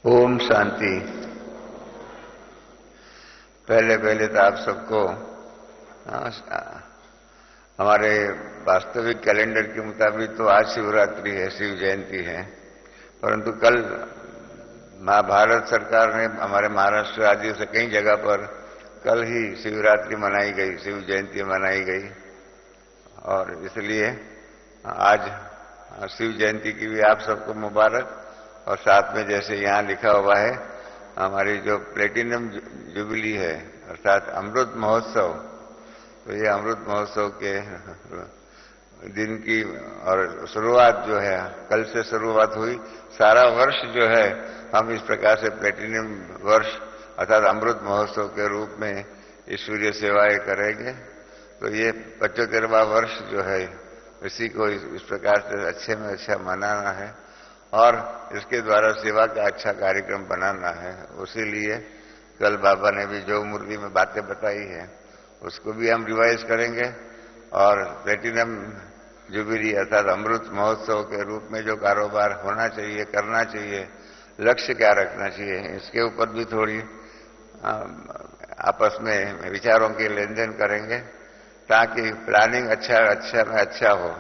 ओम शांति। पहले पहले तो आप सबको हमारे वास्तविक कैलेंडर के मुताबिक तो आज शिवरात्रि है, शिव जयंती है, परंतु कल भारत सरकार ने हमारे महाराष्ट्र राज्य से कई जगह पर कल ही शिवरात्रि मनाई गई, शिव जयंती मनाई गई। और इसलिए आज शिव जयंती की भी आप सबको मुबारक। और साथ में जैसे यहाँ लिखा हुआ है, हमारी जो प्लेटिनम जुबिली है अर्थात अमृत महोत्सव, तो ये अमृत महोत्सव के दिन की और शुरुआत जो है कल से शुरुआत हुई। सारा वर्ष जो है हम इस प्रकार से प्लेटिनम वर्ष अर्थात अमृत महोत्सव के रूप में ईश्वरीय सेवाएं करेंगे। तो ये 75वां वर्ष जो है इसी को इस प्रकार से अच्छे में अच्छा मनाना है और इसके द्वारा सेवा का अच्छा कार्यक्रम बनाना है। उसी लिए कल बाबा ने भी जो मुरली में बातें बताई है उसको भी हम रिवाइज करेंगे और प्लेटिनम जुबिली अर्थात अमृत महोत्सव के रूप में जो कारोबार होना चाहिए, करना चाहिए, लक्ष्य क्या रखना चाहिए, इसके ऊपर भी थोड़ी आपस में विचारों के लेन देन करेंगे ताकि प्लानिंग अच्छा हो।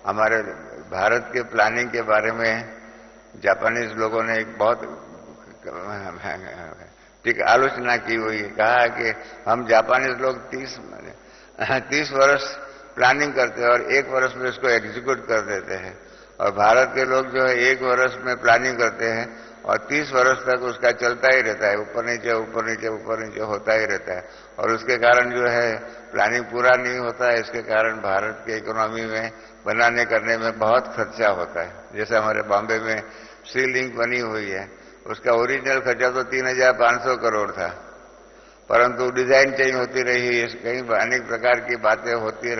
हमारे भारत के प्लानिंग के बारे में जापानीज लोगों ने एक बहुत ठीक आलोचना की हुई है। कहा कि हम जापानीज लोग 30 वर्ष प्लानिंग करते हैं और 1 वर्ष में इसको एग्जीक्यूट कर देते हैं, और भारत के लोग जो है 1 वर्ष में प्लानिंग करते हैं और 30 वर्ष तक उसका चलता ही रहता है, ऊपर नीचे होता ही रहता है। और उसके कारण जो है प्लानिंग पूरा नहीं होता है। इसके कारण भारत के इकोनॉमी में बनाने करने में बहुत खर्चा होता है। जैसे हमारे बॉम्बे में सी लिंक बनी हुई है, उसका ओरिजिनल खर्चा तो 3,500 करोड़ था, परंतु डिजाइन चेंज होती रही, कई अनेक प्रकार की बातें होती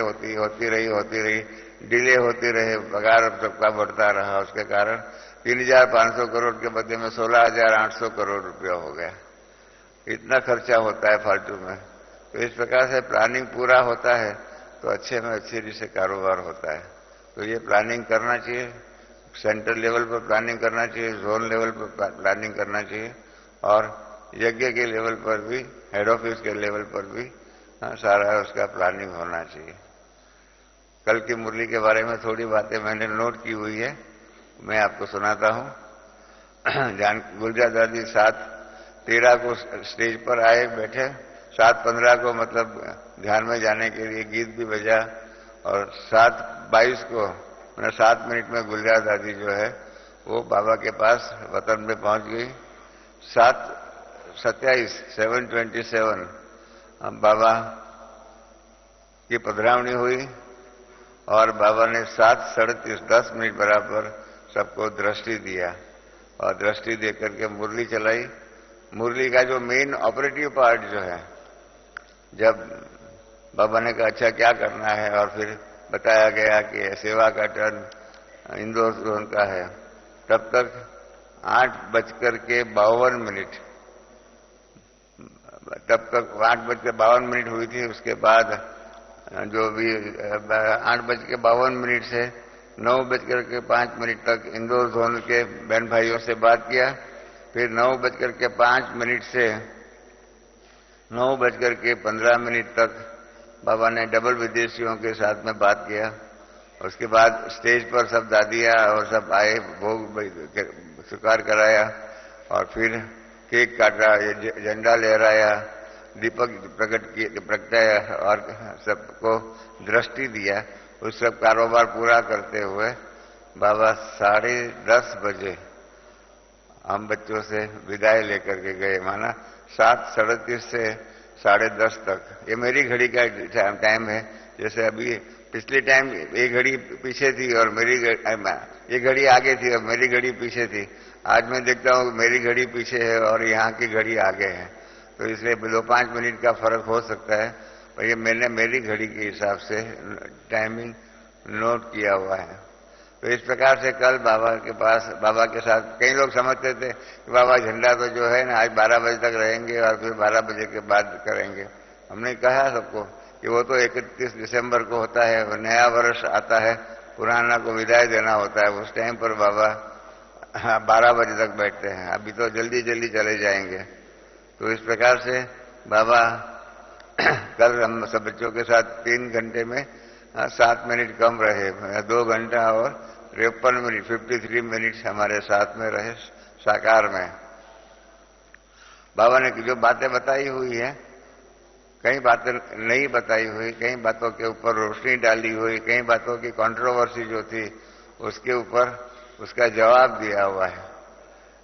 रही, डिले होती रहे, पगार सबका बढ़ता रहा, उसके कारण 3,500 करोड़ के बदले में 16,800 करोड़ रुपया हो गया। इतना खर्चा होता है फालतू में। तो इस प्रकार से प्लानिंग पूरा होता है तो अच्छे में अच्छे से कारोबार होता है। तो ये प्लानिंग करना चाहिए, सेंट्रल लेवल पर प्लानिंग करना चाहिए, जोन लेवल पर प्लानिंग करना चाहिए और यज्ञ के लेवल पर भी, हेड ऑफिस के लेवल पर भी सारा उसका प्लानिंग होना चाहिए। कल की मुरली के बारे में थोड़ी बातें मैंने नोट की हुई है, मैं आपको सुनाता हूं। गुलजार दादी 7:13 को स्टेज पर आए, बैठे, 7:15 को मतलब ध्यान में जाने के लिए गीत भी बजा और 7:22 को 7 मिनट में गुलजार दादी जो है वो बाबा के पास वतन में पहुंच गई। 7:27 बाबा की पधरावनी हुई और बाबा ने 7:37 10 मिनट बराबर सबको दृष्टि दिया और दृष्टि देकर के मुरली चलाई। मुरली का जो मेन ऑपरेटिव पार्ट जो है, जब बाबा ने कहा अच्छा क्या करना है और फिर बताया गया कि सेवा का टर्न इंदौर जोन का है, तब तक 8:52 तब तक 8:52 हुई थी। उसके बाद जो भी 8:52 से 9:05 तक इंदौर जोन के बहन भाइयों से बात किया। फिर 9:05 से 9:15 तक बाबा ने डबल विदेशियों के साथ में बात किया। उसके बाद स्टेज पर सब दादियां और सब आए, भोग स्वीकार कराया और फिर केक काटा, झंडा लहराया, दीपक प्रगटाया और सबको दृष्टि दिया। उस सब कारोबार पूरा करते हुए बाबा 10:30 बजे हम बच्चों से विदाई लेकर के गए। माना 7:37 से 10:30 तक। ये मेरी घड़ी का टाइम है। जैसे अभी पिछली टाइम ये घड़ी पीछे थी और ये घड़ी आगे थी और मेरी घड़ी पीछे थी। आज मैं देखता हूँ मेरी घड़ी पीछे है और यहाँ की घड़ी आगे है, तो इसलिए 2-5 मिनट का फर्क हो सकता है, और ये मैंने मेरी घड़ी के हिसाब से टाइमिंग नोट किया हुआ है। तो इस प्रकार से कल बाबा के साथ कई लोग समझते थे कि बाबा झंडा तो जो है ना आज 12 बजे तक रहेंगे और फिर 12 बजे के बाद करेंगे। हमने कहा सबको कि वो तो 31 दिसंबर को होता है, वो नया वर्ष आता है, पुराना को विदाई देना होता है। उस टाइम पर बाबा 12 बजे तक बैठते हैं, अभी तो जल्दी जल्दी चले जाएंगे। तो इस प्रकार से बाबा कल हम सब बच्चों के साथ 3 घंटे में 7 मिनट कम रहे, 2 घंटा और 53 मिनट 53 मिनट हमारे साथ में रहे साकार में। बाबा ने जो बातें बताई हुई है, कई बातें नहीं बताई हुई, कई बातों के ऊपर रोशनी डाली हुई, कई बातों की कंट्रोवर्सी जो थी उसके ऊपर उसका जवाब दिया हुआ है।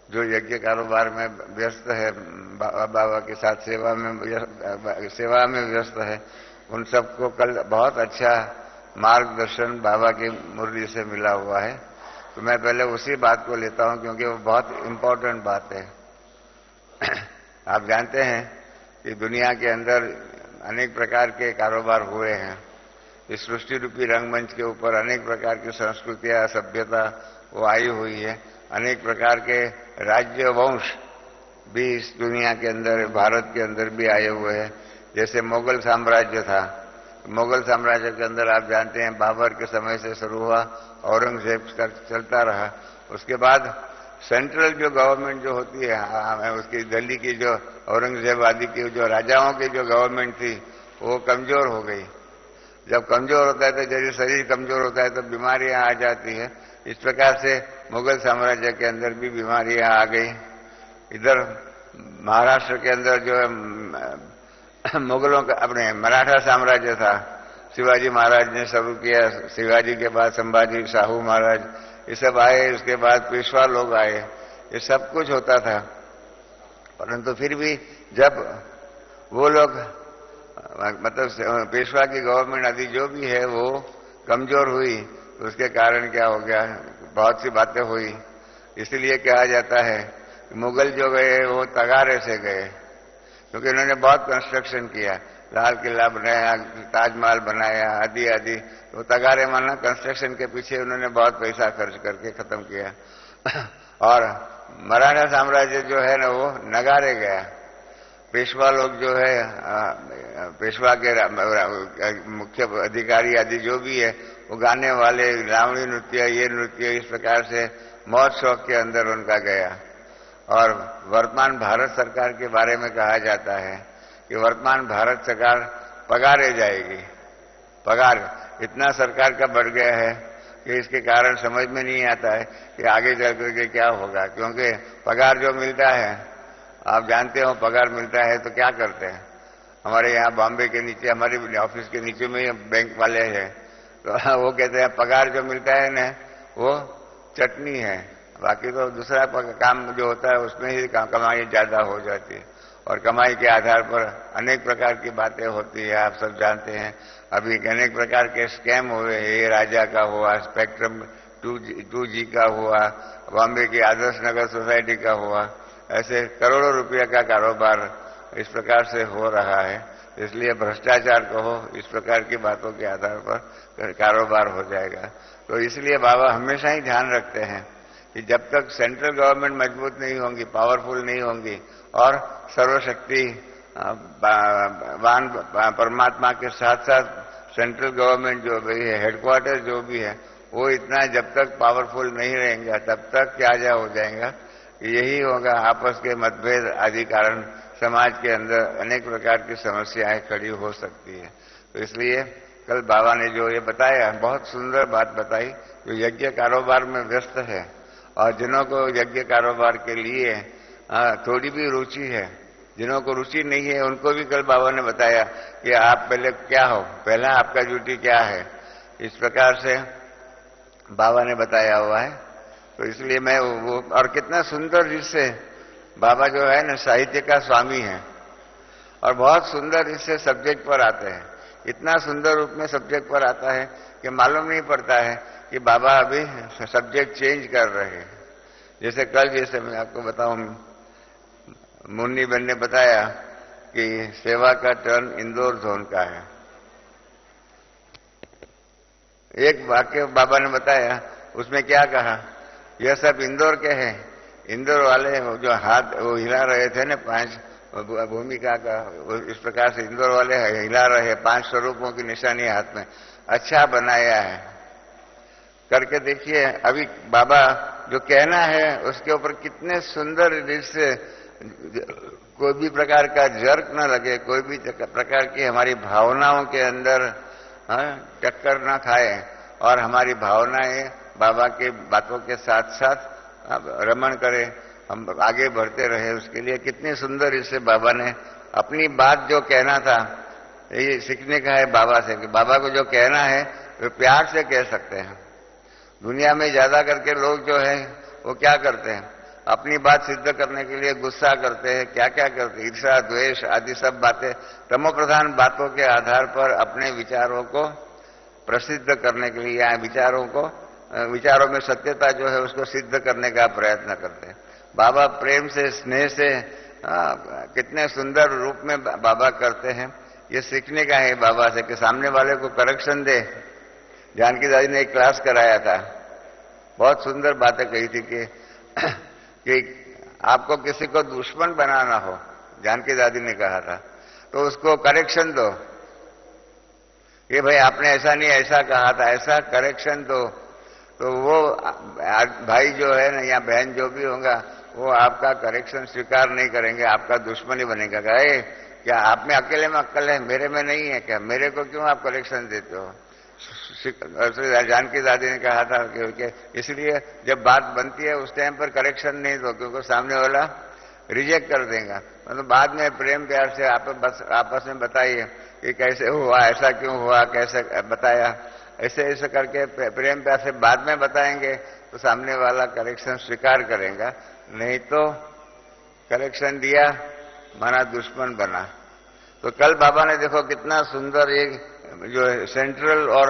जो यज्ञ कारोबार में व्यस्त है, बाबा के साथ सेवा में व्यस्त है, उन सबको कल बहुत अच्छा मार्गदर्शन बाबा की मुरली से मिला हुआ है। तो मैं पहले उसी बात को लेता हूं क्योंकि वो बहुत इम्पोर्टेंट बात है। आप जानते हैं कि दुनिया के अंदर अनेक प्रकार के कारोबार हुए हैं। इस सृष्टि रूपी रंगमंच के ऊपर अनेक प्रकार की संस्कृतियां, सभ्यता वो आई हुई है। अनेक प्रकार के राज्य वंश भी इस दुनिया के अंदर, भारत के अंदर भी आए हुए हैं। जैसे मुगल साम्राज्य था, मुगल साम्राज्य के अंदर आप जानते हैं बाबर के समय से शुरू हुआ, औरंगजेब चलता रहा। उसके बाद सेंट्रल जो गवर्नमेंट जो होती है, उसकी दिल्ली की जो औरंगजेब आदि की जो राजाओं की जो गवर्नमेंट थी वो कमजोर हो गई। जब कमजोर होता है तो जैसे शरीर कमजोर होता है तो बीमारियां आ जाती है। इस प्रकार से मुगल साम्राज्य के अंदर भी बीमारियां आ गई। इधर महाराष्ट्र के अंदर जो है मुगलों का अपने मराठा साम्राज्य था, शिवाजी महाराज ने शुरू किया। शिवाजी के बाद संभाजी, शाहू महाराज, ये सब आए। उसके बाद पेशवा लोग आए। ये सब कुछ होता था, परंतु फिर भी जब वो लोग मतलब पेशवा की गवर्नमेंट आदि जो भी है वो कमजोर हुई, तो उसके कारण क्या हो गया, बहुत सी बातें हुई। इसलिए कहा जाता है कि मुगल जो गए वो तगारे से गए, क्योंकि उन्होंने बहुत कंस्ट्रक्शन किया, लाल किला बनाया, ताजमहल बनाया, आदि आदि। तो तगारे माना कंस्ट्रक्शन के पीछे उन्होंने बहुत पैसा खर्च करके खत्म किया। और मराठा साम्राज्य जो है ना वो नगारे गया। पेशवा लोग जो है, पेशवा के मुख्य अधिकारी आदि जो भी है वो गाने वाले, लावणी नृत्य, ये नृत्य, इस प्रकार से मौज शौक के अंदर उनका गया। और वर्तमान भारत सरकार के बारे में कहा जाता है कि वर्तमान भारत सरकार पगारे जाएगी। पगार इतना सरकार का बढ़ गया है कि इसके कारण समझ में नहीं आता है कि आगे चल करके क्या होगा। क्योंकि पगार जो मिलता है, आप जानते हो पगार मिलता है तो क्या करते हैं। हमारे यहाँ बॉम्बे के नीचे, हमारे ऑफिस के नीचे में बैंक वाले हैं, तो वो कहते हैं पगार जो मिलता है ना वो चटनी है, बाकी तो दूसरा काम जो होता है उसमें ही कमाई ज्यादा हो जाती है। और कमाई के आधार पर अनेक प्रकार की बातें होती है, आप सब जानते हैं। अभी अनेक प्रकार के स्कैम हुए, ये राजा का हुआ, स्पेक्ट्रम 2G का हुआ, बॉम्बे की आदर्श नगर सोसाइटी का हुआ, ऐसे करोड़ों रुपये का कारोबार इस प्रकार से हो रहा है। इसलिए भ्रष्टाचार कहो, इस प्रकार की बातों के आधार पर कारोबार हो जाएगा। तो इसलिए बाबा हमेशा ही ध्यान रखते हैं कि जब तक सेंट्रल गवर्नमेंट मजबूत नहीं होंगी, पावरफुल नहीं होंगी, और सर्वशक्ति वान परमात्मा के साथ साथ सेंट्रल गवर्नमेंट जो भी है, हेडक्वार्टर जो भी है, वो इतना जब तक पावरफुल नहीं रहेंगे तब तक क्या हो जाएगा, यही होगा, आपस के मतभेद आदि कारण समाज के अंदर अनेक प्रकार की समस्याएं खड़ी हो सकती है। तो इसलिए कल बाबा ने जो ये बताया, बहुत सुंदर बात बताई। जो यज्ञ कारोबार में व्यस्त है और जिन्हों को यज्ञ कारोबार के लिए थोड़ी भी रुचि है, जिन्हों को रुचि नहीं है, उनको भी कल बाबा ने बताया कि आप पहले क्या हो, पहला आपका ड्यूटी क्या है। इस प्रकार से बाबा ने बताया हुआ है। तो इसलिए मैं वो, और कितना सुंदर जिससे बाबा जो है ना साहित्य का स्वामी है और बहुत सुंदर इससे सब्जेक्ट पर आते हैं। इतना सुंदर रूप में सब्जेक्ट पर आता है कि मालूम नहीं पड़ता है कि बाबा अभी सब्जेक्ट चेंज कर रहे हैं। जैसे कल, जैसे मैं आपको बताऊं, मुन्नी बहन ने बताया कि सेवा का टर्न इंदौर जोन का है। एक वाक्य बाबा ने बताया, उसमें क्या कहा, यह सब इंदौर के हैं। इंदौर वाले जो हाथ वो हिला रहे थे ना 5 भूमिका का, इस प्रकार से इंदौर वाले हिला रहे 5 स्वरूपों की निशानी हाथ में, अच्छा बनाया है करके देखिए। अभी बाबा जो कहना है उसके ऊपर कितने सुंदर से कोई भी प्रकार का जर्क न लगे, कोई भी प्रकार की हमारी भावनाओं के अंदर टक्कर न खाए और हमारी भावनाएं बाबा के बातों के साथ साथ रमण करे, हम आगे बढ़ते रहे। उसके लिए कितनी सुंदर इससे बाबा ने अपनी बात जो कहना था, ये सीखने का है बाबा से कि बाबा को जो कहना है वो प्यार से कह सकते हैं। दुनिया में ज्यादा करके लोग जो है वो क्या करते हैं, अपनी बात सिद्ध करने के लिए गुस्सा करते हैं, क्या क्या करते हैं, ईर्ष्या द्वेष आदि सब बातें, तमोप्रधान बातों के आधार पर अपने विचारों को प्रसिद्ध करने के लिए या विचारों में सत्यता जो है उसको सिद्ध करने का प्रयत्न करते हैं। बाबा प्रेम से स्नेह से कितने सुंदर रूप में बाबा करते हैं। ये सीखने का है बाबा से कि सामने वाले को करेक्शन दे। जानकी दादी ने एक क्लास कराया था, बहुत सुंदर बातें कही थी कि आपको किसी को दुश्मन बनाना हो, जानकी दादी ने कहा था, तो उसको करेक्शन दो कि भाई आपने ऐसा नहीं ऐसा कहा था, ऐसा करेक्शन दो, तो वो भाई जो है ना या बहन जो भी होगा वो आपका करेक्शन स्वीकार नहीं करेंगे, आपका दुश्मन ही बनेगा। कहे क्या आप में अकेले में अक्ल है, मेरे में नहीं है क्या, मेरे को क्यों आप करेक्शन देते हो? जानकी दादी ने कहा था कि इसलिए जब बात बनती है उस टाइम पर करेक्शन नहीं दो, क्योंकि सामने वाला रिजेक्ट कर देगा। मतलब बाद में प्रेम प्यार से आपस में बताइए कि कैसे हुआ, ऐसा क्यों हुआ, कैसे बताया, ऐसे ऐसे करके प्रेम प्यार से बाद में बताएंगे तो सामने वाला करेक्शन स्वीकार करेगा। नहीं तो करेक्शन दिया माना दुश्मन बना। तो कल बाबा ने देखो कितना सुंदर एक जो सेंट्रल और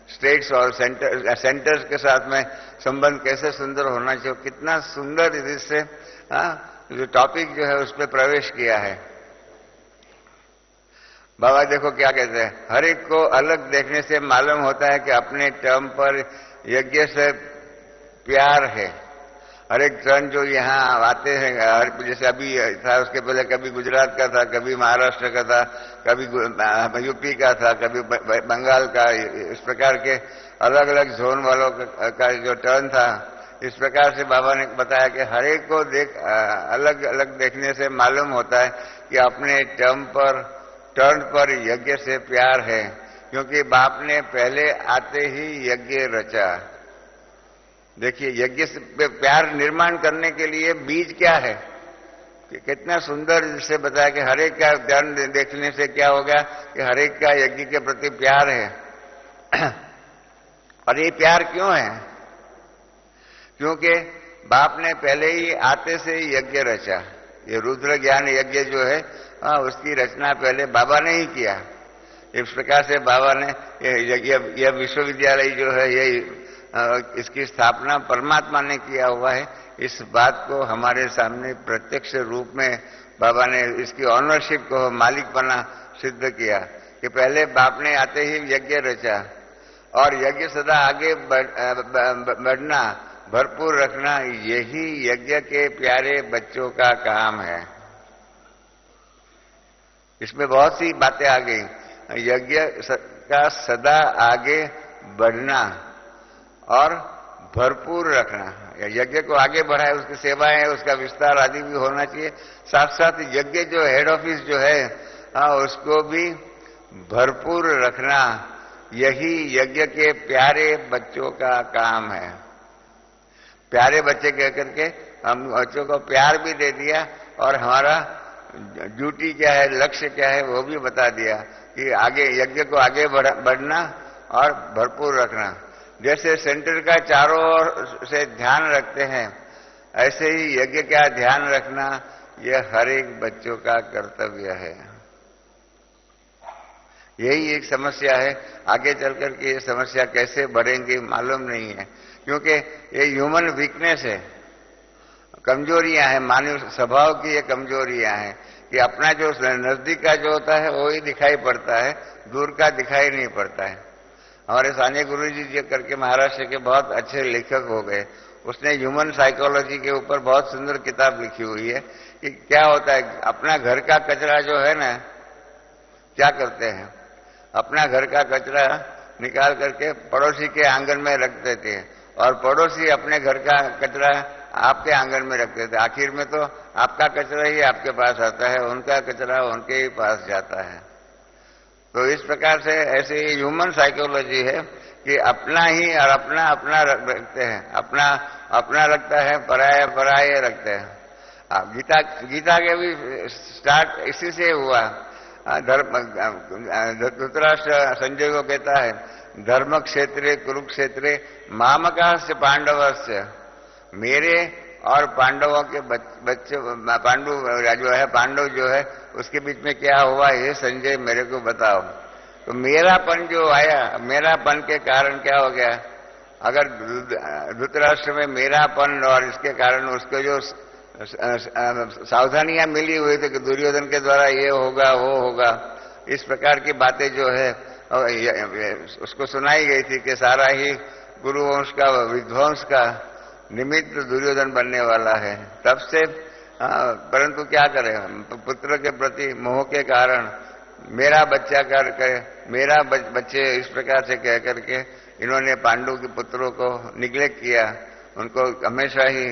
स्टेट्स और सेंटर्स के साथ में संबंध कैसे सुंदर होना चाहिए, कितना सुंदर इससे जो टॉपिक जो है उस पर प्रवेश किया है। बाबा देखो क्या कहते हैं, हर एक को अलग देखने से मालूम होता है कि अपने टर्म पर यज्ञ से प्यार है। हर एक टर्न जो यहाँ आते हैं, जैसे अभी था उसके पहले कभी गुजरात का था, कभी महाराष्ट्र का था, कभी यूपी का था, कभी बंगाल का, इस प्रकार के अलग अलग जोन वालों का जो टर्न था, इस प्रकार से बाबा ने बताया कि हर एक को अलग अलग देखने से मालूम होता है कि अपने टर्न पर यज्ञ से प्यार है, क्योंकि बाप ने पहले आते ही यज्ञ रचा। देखिए यज्ञ से प्यार निर्माण करने के लिए बीज क्या है, कि कितना सुंदर से बताया कि हर एक का ध्यान देखने से क्या होगा कि हर एक का यज्ञ के प्रति प्यार है। और ये प्यार क्यों है? क्योंकि बाप ने पहले ही आते से ही यज्ञ रचा। ये रुद्र ज्ञान यज्ञ जो है उसकी रचना पहले बाबा ने ही किया। इस प्रकार से बाबा ने यह विश्वविद्यालय जो है ये इसकी स्थापना परमात्मा ने किया हुआ है। इस बात को हमारे सामने प्रत्यक्ष रूप में बाबा ने इसकी ऑनरशिप को, मालिकपना सिद्ध किया कि पहले बाप ने आते ही यज्ञ रचा और यज्ञ सदा आगे बढ़ना, भरपूर रखना, यही यज्ञ के प्यारे बच्चों का काम है। इसमें बहुत सी बातें आ गई। यज्ञ का सदा आगे बढ़ना और भरपूर रखना, यज्ञ को आगे बढ़ाए, उसकी सेवाएं, उसका विस्तार आदि भी होना चाहिए। साथ साथ यज्ञ जो हेड ऑफिस जो है उसको भी भरपूर रखना, यही यज्ञ के प्यारे बच्चों का काम है। प्यारे बच्चे कह करके हम बच्चों को प्यार भी दे दिया और हमारा ड्यूटी क्या है, लक्ष्य क्या है वो भी बता दिया कि आगे यज्ञ को आगे बढ़ना और भरपूर रखना। जैसे सेंटर का चारों ओर से ध्यान रखते हैं, ऐसे ही यज्ञ का ध्यान रखना यह हर एक बच्चों का कर्तव्य है। यही एक समस्या है। आगे चलकर के ये समस्या कैसे बढ़ेंगी मालूम नहीं है, क्योंकि ये ह्यूमन वीकनेस है, कमजोरियां हैं, मानव स्वभाव की ये कमजोरियां हैं कि अपना जो नजदीक का जो होता है वो ही दिखाई पड़ता है, दूर का दिखाई नहीं पड़ता है। हमारे साने गुरुजी जी करके महाराष्ट्र के बहुत अच्छे लेखक हो गए, उसने ह्यूमन साइकोलॉजी के ऊपर बहुत सुंदर किताब लिखी हुई है कि क्या होता है, अपना घर का कचरा जो है ना, क्या करते हैं, अपना घर का कचरा निकाल करके पड़ोसी के आंगन में रख देते हैं और पड़ोसी अपने घर का कचरा आपके आंगन में रख देते। आखिर में तो आपका कचरा ही आपके पास आता है, उनका कचरा उनके ही पास जाता है। तो इस प्रकार से ऐसे ही ह्यूमन साइकोलॉजी है कि अपना ही और अपना अपना रखते हैं, अपना अपना रखता है, पराया पराये रखते हैं। गीता के भी स्टार्ट इसी से हुआ। धृतराष्ट्र संजय को कहता है, धर्म क्षेत्रे कुरुक्षेत्रे मामकास्य पांडवस्य, मेरे और पांडवों के बच्चे पांडव जो है उसके बीच में क्या हुआ, ये संजय मेरे को बताओ। तो मेरापन जो आया, मेरापन के कारण क्या हो गया, अगर धृतराष्ट्र में मेरापन और इसके कारण उसको जो सावधानियां मिली हुई थी कि दुर्योधन के द्वारा ये होगा वो होगा, इस प्रकार की बातें जो है उसको सुनाई गई थी कि सारा ही गुरुवंश का विध्वंस का निमित्त दुर्योधन बनने वाला है। तब से परंतु क्या करें, पुत्र के प्रति मोह के कारण मेरा बच्चा करके, मेरा बच्चे इस प्रकार से कह करके इन्होंने पांडु के पुत्रों को निग्लेक्ट किया, उनको हमेशा ही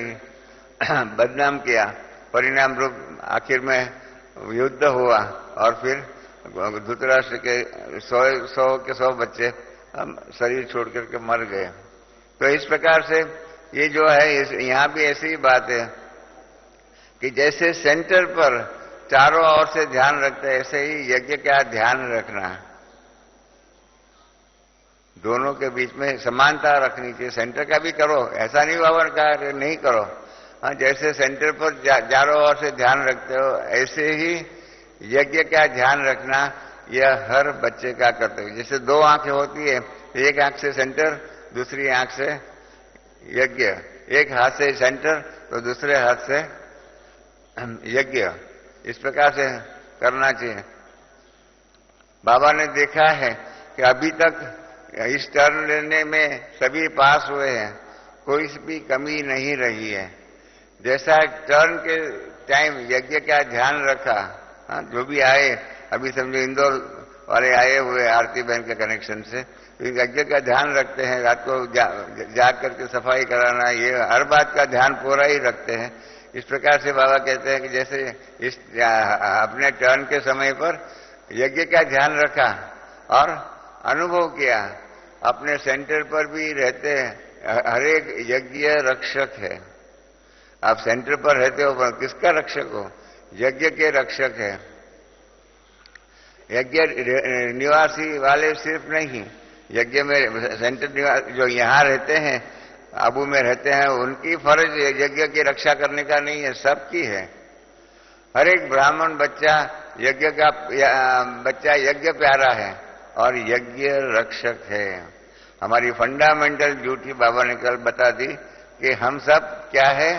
बदनाम किया। परिणाम रूप आखिर में युद्ध हुआ और फिर धृतराष्ट्र के 100 बच्चे शरीर छोड़ करके मर गए। तो इस प्रकार से ये जो है, यहाँ भी ऐसी ही बात है कि जैसे सेंटर पर चारों ओर से ध्यान रखते हैं, ऐसे ही यज्ञ का ध्यान रखना, दोनों के बीच में समानता रखनी चाहिए। सेंटर का भी करो, ऐसा नहीं वावर का नहीं करो। हाँ, जैसे सेंटर पर चारों ओर से ध्यान रखते हो, ऐसे ही यज्ञ का ध्यान रखना यह हर बच्चे का कर्तव्य। जैसे 2 आंखें होती है, एक आंख से सेंटर, दूसरी आंख से यज्ञ, एक हाथ से सेंटर तो दूसरे हाथ से यज्ञ, इस प्रकार से करना चाहिए। बाबा ने देखा है कि अभी तक इस टर्न लेने में सभी पास हुए हैं, कोई भी कमी नहीं रही है। जैसा टर्न के टाइम यज्ञ का ध्यान रखा, हाँ, जो भी आए, अभी समझो इंदौर वाले आए हुए आरती बहन के कनेक्शन से, यज्ञ का ध्यान रखते हैं, रात को जाग करके सफाई कराना, ये हर बात का ध्यान पूरा ही रखते हैं। इस प्रकार से बाबा कहते हैं कि जैसे इस अपने टर्न के समय पर यज्ञ का ध्यान रखा और अनुभव किया, अपने सेंटर पर भी रहते हैं, हर एक यज्ञ रक्षक है। आप सेंटर पर रहते हो पर किसका रक्षक हो, यज्ञ के रक्षक है। यज्ञ निवासी वाले सिर्फ नहीं, यज्ञ में सेंटर निवासी जो यहाँ रहते हैं, आबू में रहते हैं, उनकी फर्ज यज्ञ की रक्षा करने का नहीं है, सबकी है। हर एक ब्राह्मण बच्चा यज्ञ प्यारा है और यज्ञ रक्षक है। हमारी फंडामेंटल ड्यूटी बाबा ने कल बता दी कि हम सब क्या है,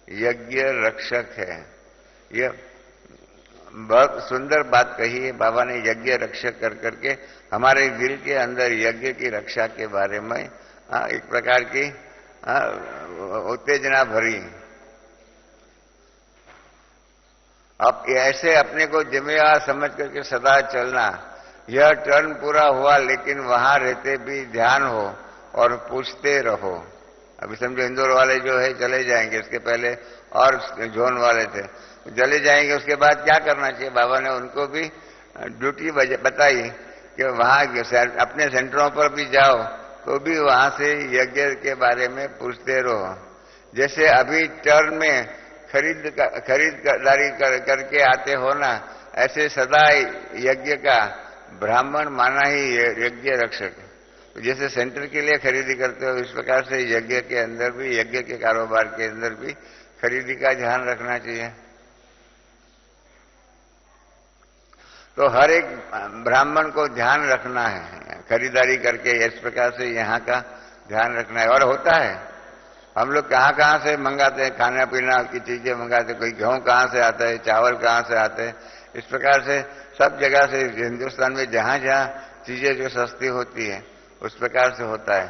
यज्ञ रक्षक है। ये बहुत सुंदर बात कही है बाबा ने, यज्ञ रक्षक कर करके हमारे दिल के अंदर यज्ञ की रक्षा के बारे में एक प्रकार की उत्तेजना भरी। अब ऐसे अपने को जिम्मेवार समझ करके सदा चलना। यह टर्न पूरा हुआ लेकिन वहां रहते भी ध्यान हो और पूछते रहो। अभी समझो इंदौर वाले जो है चले जाएंगे, इसके पहले और जोन वाले थे चले जाएंगे, उसके बाद क्या करना चाहिए, बाबा ने उनको भी ड्यूटी बताई कि वहां अपने सेंटरों पर भी जाओ तो भी वहां से यज्ञ के बारे में पूछते रहो। जैसे अभी टर्न में खरीदारी करके आते हो ना, ऐसे सदा यज्ञ का ब्राह्मण माना ही यज्ञ रक्षक। जैसे सेंटर के लिए खरीदी करते हो, इस प्रकार से यज्ञ के अंदर भी, यज्ञ के कारोबार के अंदर भी खरीदी का ध्यान रखना चाहिए। तो हर एक ब्राह्मण को ध्यान रखना है, खरीदारी करके इस प्रकार से यहाँ का ध्यान रखना है। और होता है, हम लोग कहाँ से मंगाते हैं, खाना पीना की चीजें मंगाते हैं, कोई गेहूं कहाँ से आता है, चावल कहाँ से आते हैं, इस प्रकार से सब जगह से हिंदुस्तान में जहाँ जहाँ चीजें जो सस्ती होती है उस प्रकार से होता है।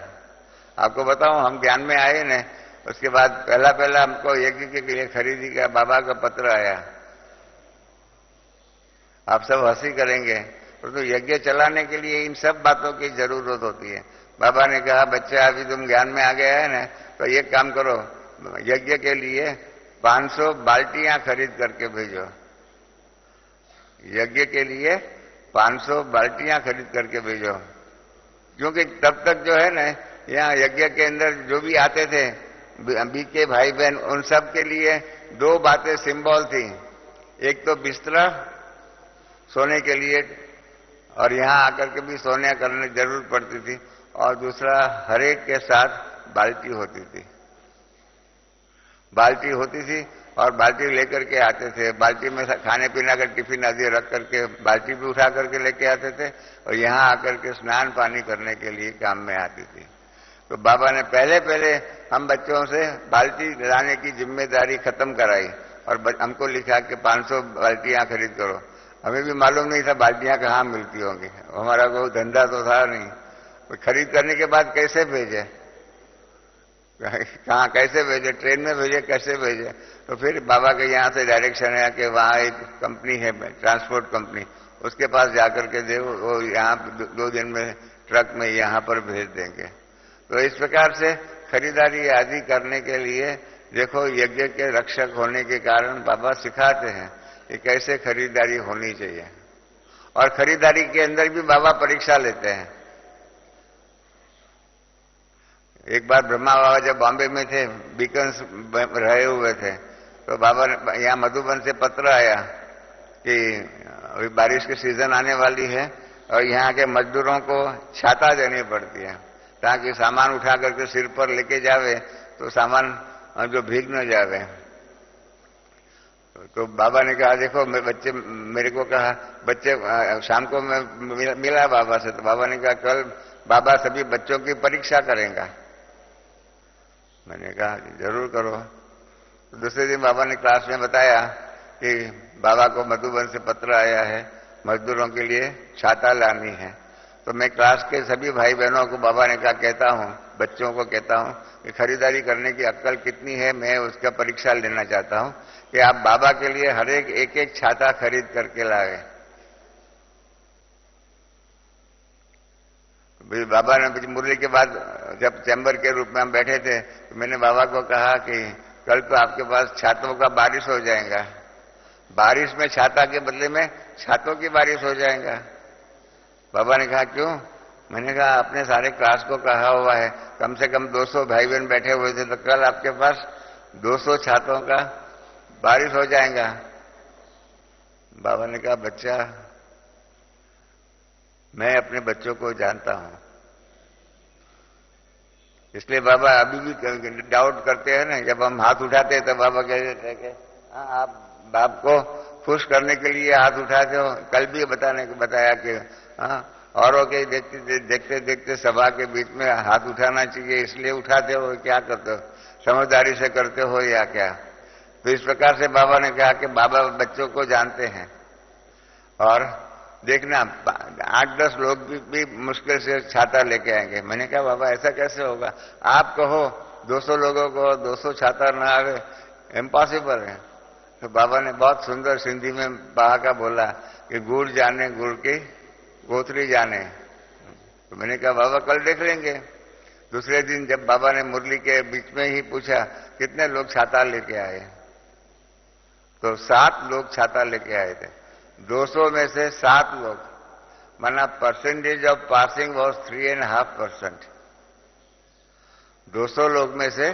आपको बताऊं, हम ज्ञान में आए न, उसके बाद पहला हमको यज्ञ के लिए खरीदी का बाबा का पत्र आया। आप सब हंसी करेंगे, परंतु यज्ञ चलाने के लिए इन सब बातों की जरूरत होती है। बाबा ने कहा बच्चा अभी तुम ज्ञान में आ गया है ना, तो एक काम करो, यज्ञ के लिए 500 बाल्टियां खरीद करके भेजो। यज्ञ के लिए 500 बाल्टियां खरीद करके भेजो, क्योंकि तब तक जो है ना यहाँ यज्ञ के अंदर जो भी आते थे बीके भाई बहन, उन सब के लिए 2 बातें सिंबल थी। एक तो बिस्तरा सोने के लिए, और यहाँ आकर के भी सोने करने की जरूरत पड़ती थी, और दूसरा हर एक के साथ बाल्टी होती थी। बाल्टी होती थी और बाल्टी लेकर के आते थे। बाल्टी में खाने पीने का टिफिन आदि रख करके बाल्टी भी उठा करके लेके आते थे, और यहाँ आकर के स्नान पानी करने के लिए काम में आती थी। तो बाबा ने पहले हम बच्चों से बाल्टी लाने की जिम्मेदारी खत्म कराई और हमको लिखा कि 500 बाल्टियां खरीद करो। हमें भी मालूम नहीं था बाल्टियां कहाँ मिलती होंगी, हमारा कोई धंधा तो था नहीं। खरीद करने के बाद कैसे भेजे, कहाँ कैसे भेजे, ट्रेन में भेजे, कैसे भेजे? तो फिर बाबा के यहाँ से डायरेक्शन है कि वहाँ एक कंपनी है ट्रांसपोर्ट कंपनी, उसके पास जाकर के दे, वो यहाँ 2 दिन में ट्रक में यहाँ पर भेज देंगे। तो इस प्रकार से खरीदारी आदि करने के लिए देखो, यज्ञ के रक्षक होने के कारण बाबा सिखाते हैं कि कैसे खरीदारी होनी चाहिए। और खरीदारी के अंदर भी बाबा परीक्षा लेते हैं। एक बार ब्रह्मा बाबा जब बॉम्बे में थे, बीकन्स रहे हुए थे, तो बाबा यहाँ मधुबन से पत्र आया कि अभी बारिश की सीजन आने वाली है और यहाँ के मजदूरों को छाता देनी पड़ती है ताकि सामान उठा करके सिर पर लेके जावे तो सामान जो भीग न जावे। तो बाबा ने कहा देखो, बच्चे मेरे को कहा, बच्चे शाम को मैं मिला बाबा से, तो बाबा ने कहा कल बाबा सभी बच्चों की परीक्षा करेंगे। मैंने कहा जरूर करो। तो दूसरे दिन बाबा ने क्लास में बताया कि बाबा को मधुबन से पत्र आया है, मजदूरों के लिए छाता लानी है। तो मैं क्लास के सभी भाई बहनों को बाबा ने कहा कहता हूँ, बच्चों को कहता हूँ कि खरीदारी करने की अक्ल कितनी है, मैं उसका परीक्षा लेना चाहता हूँ कि आप बाबा के लिए हर एक छाता खरीद करके लाए। बाबा ने मुरली के बाद जब चैम्बर के रूप में हम बैठे थे तो मैंने बाबा को कहा कि कल तो आपके पास छातों का बारिश हो जाएगा, बारिश में छाता के बदले में छातों की बारिश हो जाएगा। बाबा ने कहा क्यों? मैंने कहा अपने सारे क्लास को कहा हुआ है कम से कम 200 भाई बहन बैठे हुए थे, तो कल आपके पास 200 छातों का बारिश हो जाएगा। बाबा ने कहा बच्चा, मैं अपने बच्चों को जानता हूं, इसलिए बाबा अभी भी डाउट करते हैं ना, जब हम हाथ उठाते हैं तो बाबा कह देते हैं कि हाँ आप बाप को खुश करने के लिए हाथ उठाते हो। कल भी बताया कि हाँ औरों के देखते देखते सभा के बीच में हाथ उठाना चाहिए, इसलिए उठाते हो, क्या करते हो, समझदारी से करते हो या क्या? तो इस प्रकार से बाबा ने कहा कि बाबा बच्चों को जानते हैं। और देखना 8-10 लोग भी मुश्किल से छाता लेके आएंगे। मैंने कहा बाबा ऐसा कैसे होगा? आप कहो 200 लोगों को 200 छाता ना आवे, इम्पॉसिबल है। तो बाबा ने बहुत सुंदर सिंधी में बहाका बोला कि गुड़ जाने गुड़ की गोथरी जाने। तो मैंने कहा बाबा कल देख लेंगे। दूसरे दिन जब बाबा ने मुरली के बीच में ही पूछा कितने लोग छाता लेके आए, तो 7 लोग छाता लेके आए थे। 200 में से 7 लोग, माना परसेंटेज ऑफ पासिंग वॉज 3.5%। 200 लोग में से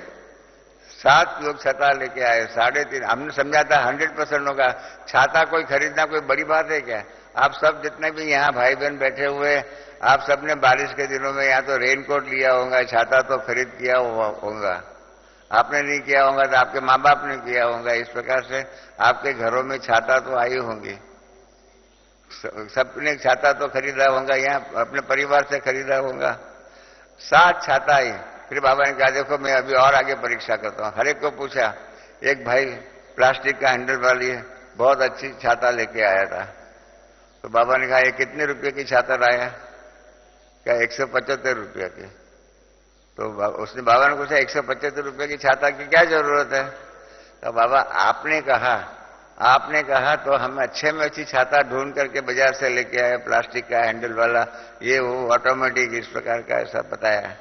7 लोग छाता लेके आए, 3.5। हमने समझा था 100% होगा। छाता कोई खरीदना कोई बड़ी बात है क्या? आप सब जितने भी यहाँ भाई बहन बैठे हुए, आप सबने बारिश के दिनों में या तो रेनकोट लिया होगा, छाता तो खरीद किया होगा। आपने नहीं किया होगा तो आपके माँ बाप ने किया होगा। इस प्रकार से आपके घरों में छाता तो आई होंगी, सबने छाता तो खरीदा होगा, यहाँ अपने परिवार से खरीदा होगा। 7 छाता आई। फिर बाबा ने कहा देखो मैं अभी और आगे परीक्षा करता हूँ। हर एक को पूछा। एक भाई प्लास्टिक का हैंडल वाली बहुत अच्छी छाता लेके आया था। तो बाबा ने कहा ये कितने रुपए की छाता लाया? क्या 175 रुपये की। तो उसने बाबा ने पूछा 175 रुपये की छाता की क्या जरूरत है? तो बाबा आपने कहा आपने कहा तो हम अच्छे में अच्छी छाता ढूंढ करके बाजार से लेके आए, प्लास्टिक का हैंडल वाला, ये वो ऑटोमेटिक इस प्रकार का ऐसा बताया।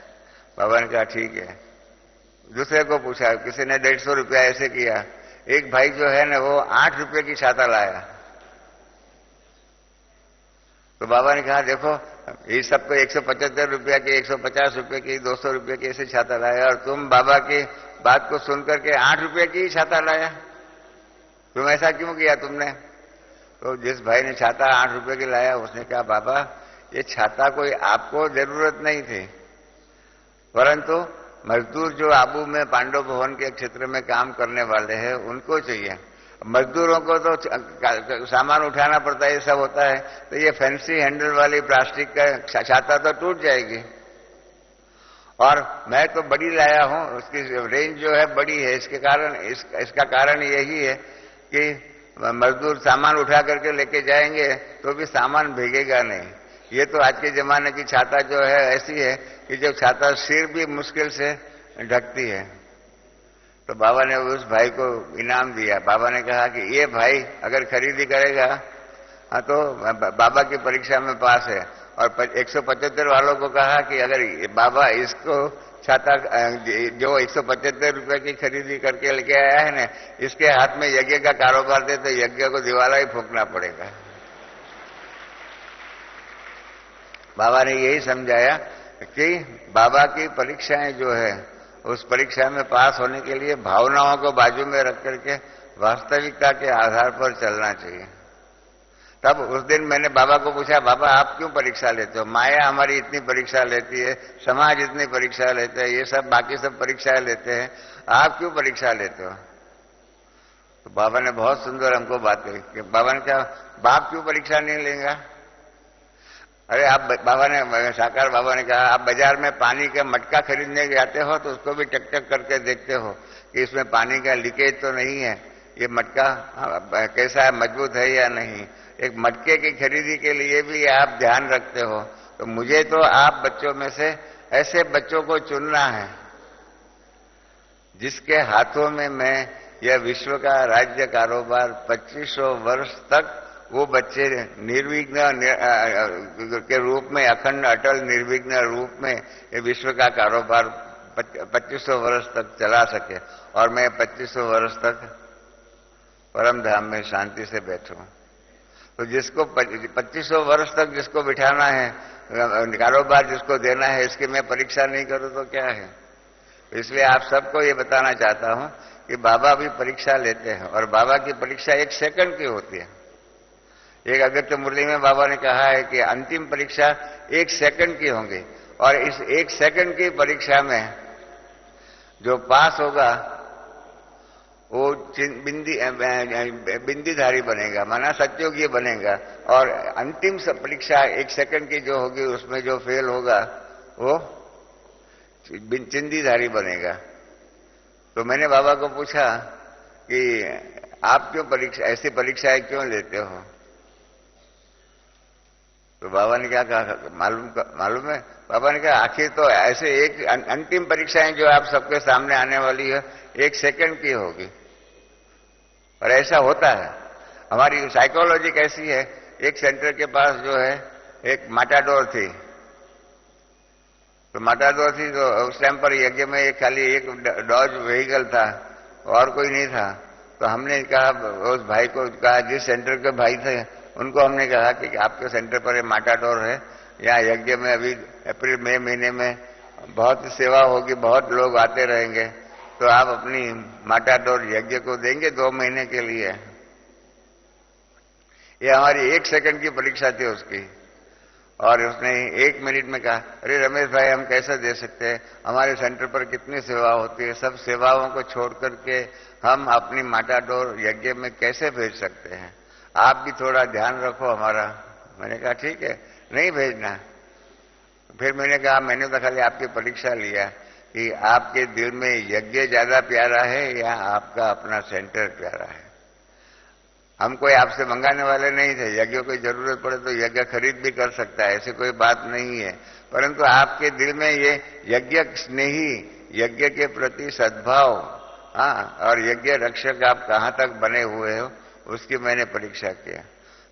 बाबा ने कहा ठीक है। दूसरे को पूछा, किसी ने 150 रुपया ऐसे किया। एक भाई जो है ना वो 8 रुपये की छाता लाया। तो बाबा ने कहा देखो ये सबको 175 रुपया की, 150 रुपये की, 200 रुपये की ऐसे छाता लाया, और तुम बाबा की बात को सुनकर के 8 रुपये की छाता लाया, तुम ऐसा क्यों किया तुमने? तो जिस भाई ने छाता 8 रुपये की लाया उसने कहा बाबा ये छाता कोई आपको जरूरत नहीं थी, परंतु मजदूर जो आबू में पांडव भवन के क्षेत्र में काम करने वाले हैं उनको चाहिए। मजदूरों को तो सामान उठाना पड़ता है, ये सब होता है, तो ये फैंसी हैंडल वाली प्लास्टिक का छाता तो टूट जाएगी। और मैं तो बड़ी लाया हूं, उसकी रेंज जो है बड़ी है, इसके कारण इसका कारण यही है कि मजदूर सामान उठा करके लेके जाएंगे तो भी सामान भीगेगा नहीं। ये तो आज के जमाने की छाता जो है ऐसी है कि जो छाता सिर भी मुश्किल से ढकती है। तो बाबा ने उस भाई को इनाम दिया। बाबा ने कहा कि ये भाई अगर खरीदी करेगा हाँ तो बाबा की परीक्षा में पास है। और 175 वालों को कहा कि अगर बाबा इसको छाता जो 175 रुपए की खरीदी करके लेके आया है ना, इसके हाथ में यज्ञ का कारोबार दे तो यज्ञ को दिवाला ही फूंकना पड़ेगा। बाबा ने यही समझाया कि बाबा की परीक्षाएं जो है उस परीक्षा में पास होने के लिए भावनाओं को बाजू में रख करके वास्तविकता के आधार पर चलना चाहिए। तब उस दिन मैंने बाबा को पूछा, बाबा आप क्यों परीक्षा लेते हो? माया हमारी इतनी परीक्षा लेती है, समाज इतनी परीक्षा लेते हैं, ये सब बाकी सब परीक्षाएं लेते हैं, आप क्यों परीक्षा लेते हो? तो बाबा ने बहुत सुंदर हमको बात कही। बाबा ने कहा बाप क्यों परीक्षा नहीं लेगा? अरे आप बाबा ने साकार बाबा ने कहा आप बाजार में पानी का मटका खरीदने जाते हो तो उसको भी टक टक करके देखते हो कि इसमें पानी का लीकेज तो नहीं है, ये मटका कैसा है, मजबूत है या नहीं। एक मटके की खरीदी के लिए भी आप ध्यान रखते हो। तो मुझे तो आप बच्चों में से ऐसे बच्चों को चुनना है जिसके हाथों में मैं यह विश्व का राज्य कारोबार 2500 वर्ष तक वो बच्चे निर्विघ्न के रूप में, अखंड अटल निर्विघ्न रूप में ये विश्व का कारोबार 2500 वर्ष तक चला सके और मैं 2500 वर्ष तक परम धाम में शांति से बैठूं। तो जिसको 2500 वर्ष तक जिसको बिठाना है, कारोबार जिसको देना है, इसकी मैं परीक्षा नहीं करूं तो क्या है। इसलिए आप सबको ये बताना चाहता हूं कि बाबा भी परीक्षा लेते हैं और बाबा की परीक्षा 1 सेकंड की होती है। एक अगत्य मुरली में बाबा ने कहा है कि अंतिम परीक्षा 1 सेकंड की होंगी और इस 1 सेकंड की परीक्षा में जो पास होगा वो बिंदीधारी बनेगा, माना सत्योगी बनेगा। और अंतिम परीक्षा 1 सेकंड की जो होगी उसमें जो फेल होगा वो चिंदीधारी बनेगा। तो मैंने बाबा को पूछा कि आप क्यों ऐसी परीक्षाएं क्यों लेते हो? तो बाबा ने क्या कहा मालूम है? बाबा ने कहा आखिर तो ऐसे एक अंतिम परीक्षाएं जो आप सबके सामने आने वाली है 1 सेकंड की होगी। और ऐसा होता है, हमारी साइकोलॉजी कैसी है। एक सेंटर के पास जो है एक माटाडोर थी, तो माटाडोर थी तो उस टाइम पर यज्ञ में एक खाली एक डॉज व्हीकल था और कोई नहीं था। तो हमने कहा उस भाई को कहा, जिस सेंटर के भाई थे उनको हमने कहा कि आपके सेंटर पर माटाडोर है, यहाँ यज्ञ में अभी अप्रैल मई महीने में बहुत सेवा होगी, बहुत लोग आते रहेंगे, तो आप अपनी माटाडोर यज्ञ को देंगे 2 महीने के लिए। ये हमारी 1 सेकंड की परीक्षा थी उसकी। और उसने 1 मिनट में कहा, अरे रमेश भाई हम कैसे दे सकते हैं, हमारे सेंटर पर कितनी सेवा होती है, सब सेवाओं को छोड़ करके हम अपनी माटाडोर यज्ञ में कैसे भेज सकते हैं, आप भी थोड़ा ध्यान रखो हमारा। मैंने कहा ठीक है, नहीं भेजना। फिर मैंने कहा मैंने तो खाली आपकी परीक्षा लिया कि आपके दिल में यज्ञ ज्यादा प्यारा है या आपका अपना सेंटर प्यारा है। हम कोई आपसे मंगाने वाले नहीं थे, यज्ञ कोई जरूरत पड़े तो यज्ञ खरीद भी कर सकता है, ऐसी कोई बात नहीं है। परंतु आपके दिल में ये यज्ञ स्नेही, यज्ञ के प्रति सद्भाव, हाँ, और यज्ञ रक्षक आप कहाँ तक बने हुए हो उसकी मैंने परीक्षा किया।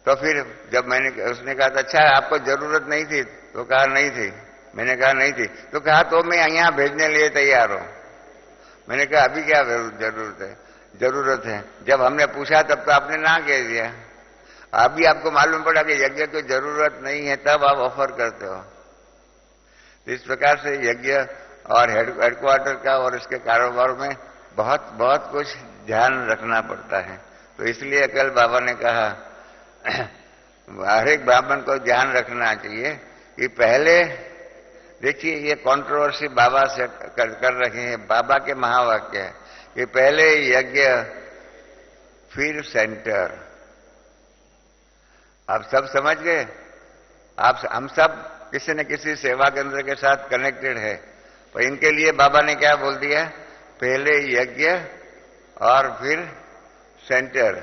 तो फिर जब उसने कहा अच्छा आपको जरूरत नहीं थी, तो कहा नहीं थी। मैंने कहा नहीं थी, तो कहा तो मैं यहाँ भेजने लिए तैयार हूं। मैंने कहा अभी क्या जरूरत है। जब हमने पूछा तब तो आपने ना कह दिया। अभी आपको मालूम पड़ा कि यज्ञ की जरूरत नहीं है, तब आप ऑफर करते हो। तो इस प्रकार से यज्ञ और हेडक्वार्टर का और इसके कारोबार में बहुत बहुत कुछ ध्यान रखना पड़ता है। तो इसलिए कल बाबा ने कहा हर एक ब्राह्मण को ध्यान रखना चाहिए कि पहले देखिए ये कंट्रोवर्सी बाबा से कर रहे हैं। बाबा के महावाक्य है कि पहले यज्ञ फिर सेंटर। आप सब समझ गए? हम सब किसी न किसी सेवा केंद्र के साथ कनेक्टेड है। तो इनके लिए बाबा ने क्या बोल दिया? पहले यज्ञ और फिर सेंटर।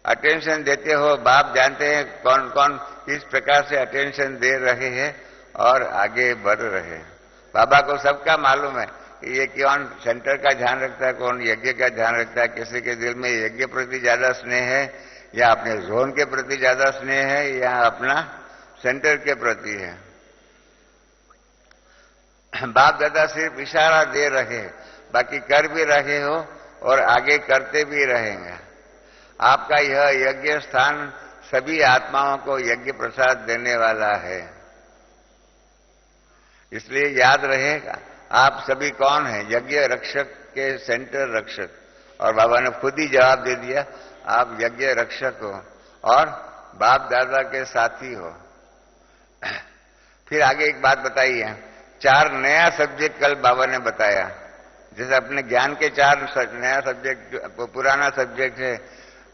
अटेंशन देते हो, बाप जानते हैं कौन कौन किस प्रकार से अटेंशन दे रहे हैं और आगे बढ़ रहे हैं। बाबा को सबका मालूम है कि ये कौन सेंटर का ध्यान रखता है, कौन यज्ञ का ध्यान रखता है। किसी के दिल में यज्ञ प्रति ज्यादा स्नेह है या अपने जोन के प्रति ज्यादा स्नेह है या अपना सेंटर के प्रति है। बाप दादा सिर्फ इशारा दे रहे हैं, बाकी कर भी रहे हो और आगे करते भी रहेंगे। आपका यह यज्ञ स्थान सभी आत्माओं को यज्ञ प्रसाद देने वाला है। इसलिए याद रहेगा आप सभी कौन हैं? यज्ञ रक्षक के सेंटर रक्षक। और बाबा ने खुद ही जवाब दे दिया, आप यज्ञ रक्षक हो और बाप दादा के साथी हो। फिर आगे एक बात बताई है, 4 नया सब्जेक्ट कल बाबा ने बताया। जैसे अपने ज्ञान के 4 नया सब्जेक्ट, पुराना सब्जेक्ट है।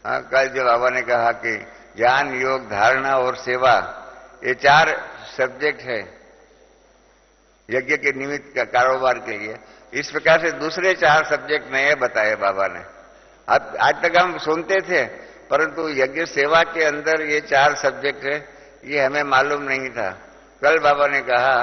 कल जो बाबा ने कहा कि ज्ञान, योग, धारणा और सेवा, ये 4 सब्जेक्ट है यज्ञ के निमित्त का कारोबार के लिए। इस प्रकार से दूसरे 4 सब्जेक्ट नए बताए बाबा ने। आज तक हम सुनते थे, परंतु यज्ञ सेवा के अंदर ये 4 सब्जेक्ट है, ये हमें मालूम नहीं था। कल बाबा ने कहा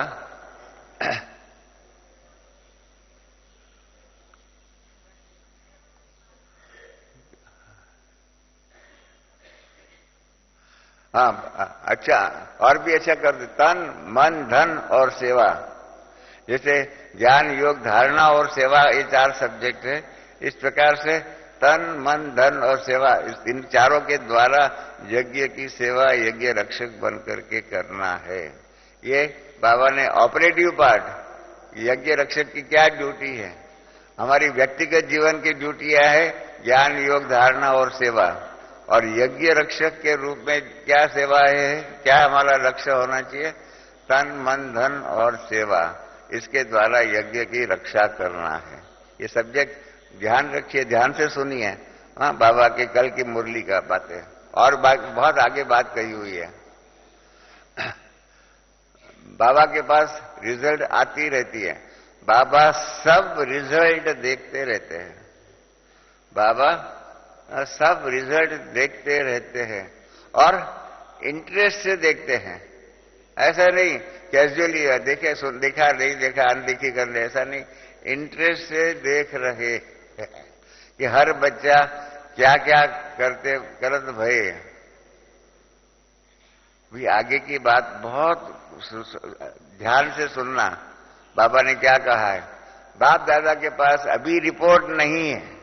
हाँ अच्छा, और भी अच्छा कर दे, तन मन धन और सेवा। जैसे ज्ञान योग धारणा और सेवा, ये 4 सब्जेक्ट है। इस प्रकार से तन मन धन और सेवा, इन चारों के द्वारा यज्ञ की सेवा यज्ञ रक्षक बन करके करना है। ये बाबा ने ऑपरेटिव पार्ट, यज्ञ रक्षक की क्या ड्यूटी है, हमारी व्यक्तिगत जीवन की ड्यूटियां है ज्ञान योग धारणा और सेवा। और यज्ञ रक्षक के रूप में क्या सेवा है, क्या हमारा लक्ष्य होना चाहिए? तन मन धन और सेवा, इसके द्वारा यज्ञ की रक्षा करना है। ये सब्जेक्ट ध्यान रखिए, ध्यान से सुनिए। हाँ, बाबा के कल की मुरली का बातें और बहुत आगे बात कही हुई है। बाबा के पास रिजल्ट आती रहती है। बाबा सब रिजल्ट देखते रहते हैं। बाबा सब रिजल्ट देखते रहते हैं और इंटरेस्ट से देखते हैं। ऐसा नहीं कैजुअली देखे देखा नहीं देखा अनदेखी कर ले, ऐसा नहीं। इंटरेस्ट से देख रहे कि हर बच्चा क्या क्या करत भय। भी आगे की बात बहुत ध्यान से सुनना। बाबा ने क्या कहा है? बाप दादा के पास अभी रिपोर्ट नहीं है।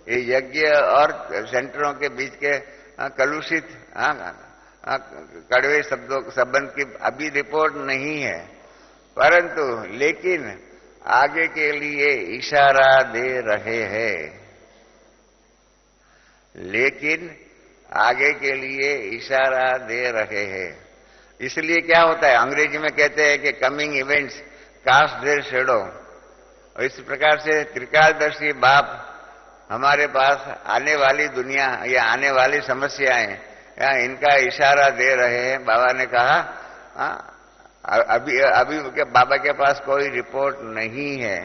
ये यज्ञ और सेंटरों के बीच के कलुषित कड़वे संबंध की अभी रिपोर्ट नहीं है, परंतु लेकिन आगे के लिए इशारा दे रहे हैं। लेकिन आगे के लिए इशारा दे रहे हैं। इसलिए क्या होता है, अंग्रेजी में कहते हैं कि coming events cast their shadow. और इस प्रकार से त्रिकालदर्शी बाप हमारे पास आने वाली दुनिया या आने वाली समस्याएं या इनका इशारा दे रहे हैं। बाबा ने कहा अभी बाबा के पास कोई रिपोर्ट नहीं है,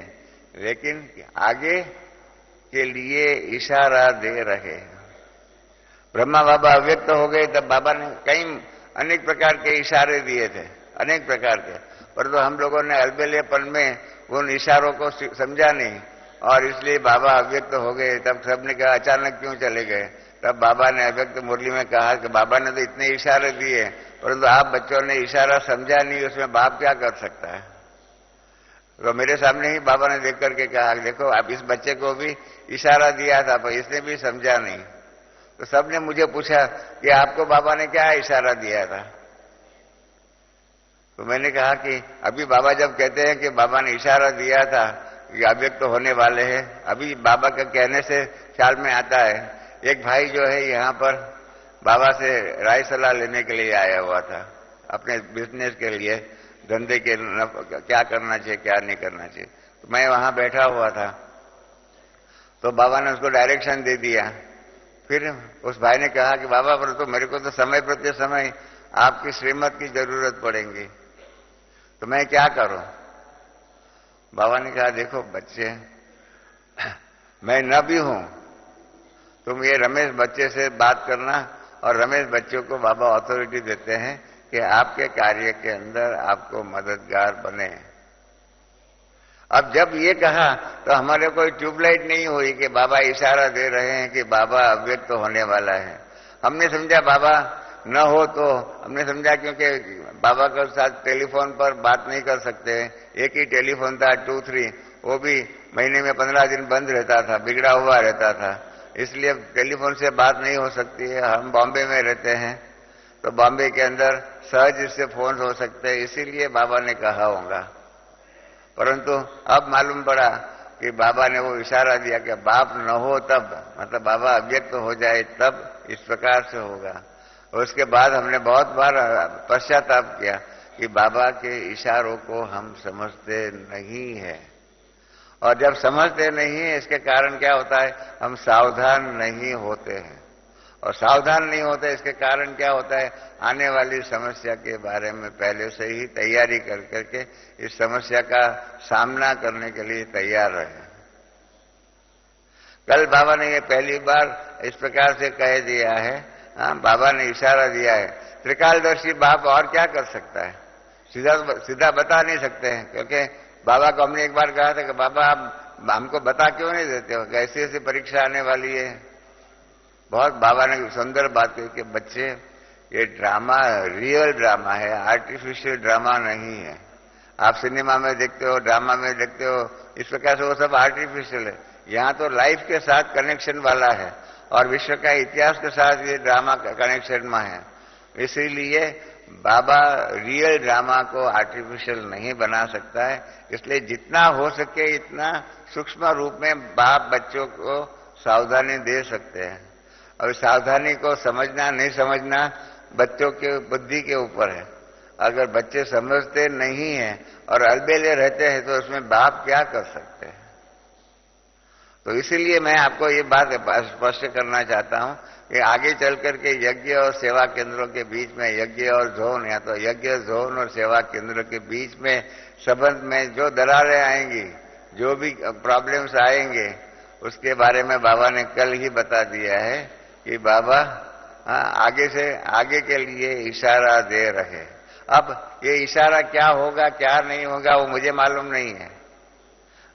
लेकिन आगे के लिए इशारा दे रहे हैं। ब्रह्मा बाबा अव्यक्त हो गए तब बाबा ने कई अनेक प्रकार के इशारे दिए थे, अनेक प्रकार के, परंतु हम लोगों ने अलबेलेपन में उन इशारों को समझा नहीं और इसलिए बाबा अव्यक्त हो गए। तब सबने कहा अचानक क्यों चले गए? तब बाबा ने अव्यक्त मुरली में कहा कि बाबा ने तो इतने इशारे दिए, परंतु आप बच्चों ने इशारा समझा नहीं, उसमें बाप क्या कर सकता है। तो मेरे सामने ही बाबा ने देख करके कहा, देखो आप इस बच्चे को भी इशारा दिया था पर इसने भी समझा नहीं। तो सबने मुझे पूछा कि आपको बाबा ने क्या इशारा दिया था। तो मैंने कहा कि अभी बाबा जब कहते हैं कि बाबा ने इशारा दिया था कि अव्यक्त तो होने वाले हैं, अभी बाबा के कहने से ख्याल में आता है, एक भाई जो है यहाँ पर बाबा से राय सलाह लेने के लिए आया हुआ था, अपने बिजनेस के लिए, धंधे के क्या करना चाहिए क्या नहीं करना चाहिए। तो मैं वहां बैठा हुआ था, तो बाबा ने उसको डायरेक्शन दे दिया। फिर उस भाई ने कहा कि बाबा पर तो मेरे को तो समय प्रति समय आपकी श्रीमत की जरूरत पड़ेगी, तो मैं क्या करूं। बाबा ने कहा, देखो बच्चे, मैं न भी हूं, तुम ये रमेश बच्चे से बात करना, और रमेश बच्चों को बाबा अथॉरिटी देते हैं कि आपके कार्य के अंदर आपको मददगार बने। अब जब ये कहा तो हमारे कोई ट्यूबलाइट नहीं हुई कि बाबा इशारा दे रहे हैं कि बाबा अव्यक्त तो होने वाला है। हमने समझा बाबा न हो, तो हमने समझा क्योंकि बाबा के साथ टेलीफोन पर बात नहीं कर सकते, एक ही टेलीफोन था 2-3, वो भी महीने में 15 दिन बंद रहता था, बिगड़ा हुआ रहता था, इसलिए टेलीफोन से बात नहीं हो सकती है। हम बॉम्बे में रहते हैं, तो बॉम्बे के अंदर सहज इससे फोन हो सकते हैं, इसीलिए बाबा ने कहा होगा। परंतु अब मालूम पड़ा कि बाबा ने वो इशारा दिया कि बाप न हो तब, मतलब बाबा अव्यक्त हो जाए तब इस प्रकार से होगा। उसके बाद हमने बहुत बार पश्चाताप किया कि बाबा के इशारों को हम समझते नहीं है, और जब समझते नहीं है इसके कारण क्या होता है, हम सावधान नहीं होते हैं, और सावधान नहीं होते इसके कारण क्या होता है, आने वाली समस्या के बारे में पहले से ही तैयारी कर करके इस समस्या का सामना करने के लिए तैयार रहे। कल बाबा ने ये पहली बार इस प्रकार से कह दिया है, हाँ बाबा ने इशारा दिया है। त्रिकालदर्शी बाप और क्या कर सकता है, सीधा बता नहीं सकते हैं, क्योंकि बाबा को हमने एक बार कहा था कि बाबा आप हमको बता क्यों नहीं देते हो, ऐसी ऐसी परीक्षा आने वाली है। बहुत बाबा ने सुंदर बात कही कि बच्चे ये ड्रामा रियल ड्रामा है, आर्टिफिशियल ड्रामा नहीं है। आप सिनेमा में देखते हो, ड्रामा में देखते हो, इस प्रकार से वो सब आर्टिफिशियल है। यहाँ तो लाइफ के साथ कनेक्शन वाला है, और विश्व का इतिहास के साथ ये ड्रामा कनेक्शन में है। इसीलिए बाबा रियल ड्रामा को आर्टिफिशियल नहीं बना सकता है, इसलिए जितना हो सके इतना सूक्ष्म रूप में बाप बच्चों को सावधानी दे सकते हैं। और सावधानी को समझना नहीं समझना बच्चों के बुद्धि के ऊपर है। अगर बच्चे समझते नहीं हैं और अलबेले रहते हैं तो उसमें बाप क्या कर सकते हैं। तो इसीलिए मैं आपको ये बात स्पष्ट करना चाहता हूं कि आगे चल करके यज्ञ और सेवा केंद्रों के बीच में, यज्ञ और जोन, या तो यज्ञ जोन और सेवा केंद्र के बीच में संबंध में जो दरारें आएंगी, जो भी प्रॉब्लम्स आएंगे, उसके बारे में बाबा ने कल ही बता दिया है कि बाबा आगे से आगे के लिए इशारा दे रहे। अब ये इशारा क्या होगा क्या नहीं होगा वो मुझे मालूम नहीं है।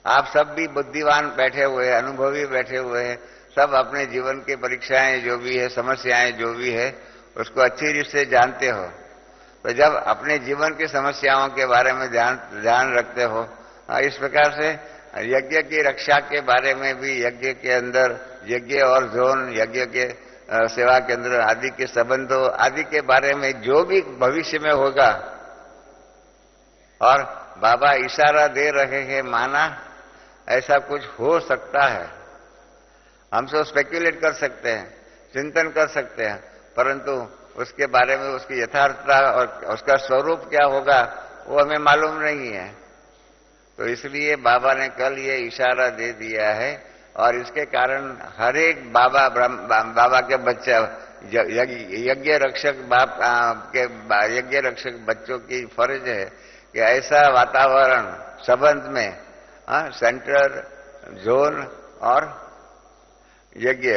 आप सब भी बुद्धिवान बैठे हुए हैं, अनुभवी बैठे हुए हैं, सब अपने जीवन की परीक्षाएं जो भी है, समस्याएं जो भी है, उसको अच्छी रीत से जानते हो। तो जब अपने जीवन की समस्याओं के बारे में ध्यान रखते हो, इस प्रकार से यज्ञ की रक्षा के बारे में भी, यज्ञ के अंदर यज्ञ और जोन, यज्ञ के सेवा केंद्र आदि के संबंधों आदि के बारे में जो भी भविष्य में होगा, और बाबा इशारा दे रहे हैं, माना ऐसा कुछ हो सकता है। हम सब स्पेक्युलेट कर सकते हैं, चिंतन कर सकते हैं, परंतु उसके बारे में उसकी यथार्थता और उसका स्वरूप क्या होगा वो हमें मालूम नहीं है। तो इसलिए बाबा ने कल ये इशारा दे दिया है, और इसके कारण हर एक बाबा के बच्चे, यज्ञ रक्षक बाप के यज्ञ रक्षक बच्चों की फर्ज है कि ऐसा वातावरण संबंध में, सेंटर, जोन और यज्ञ,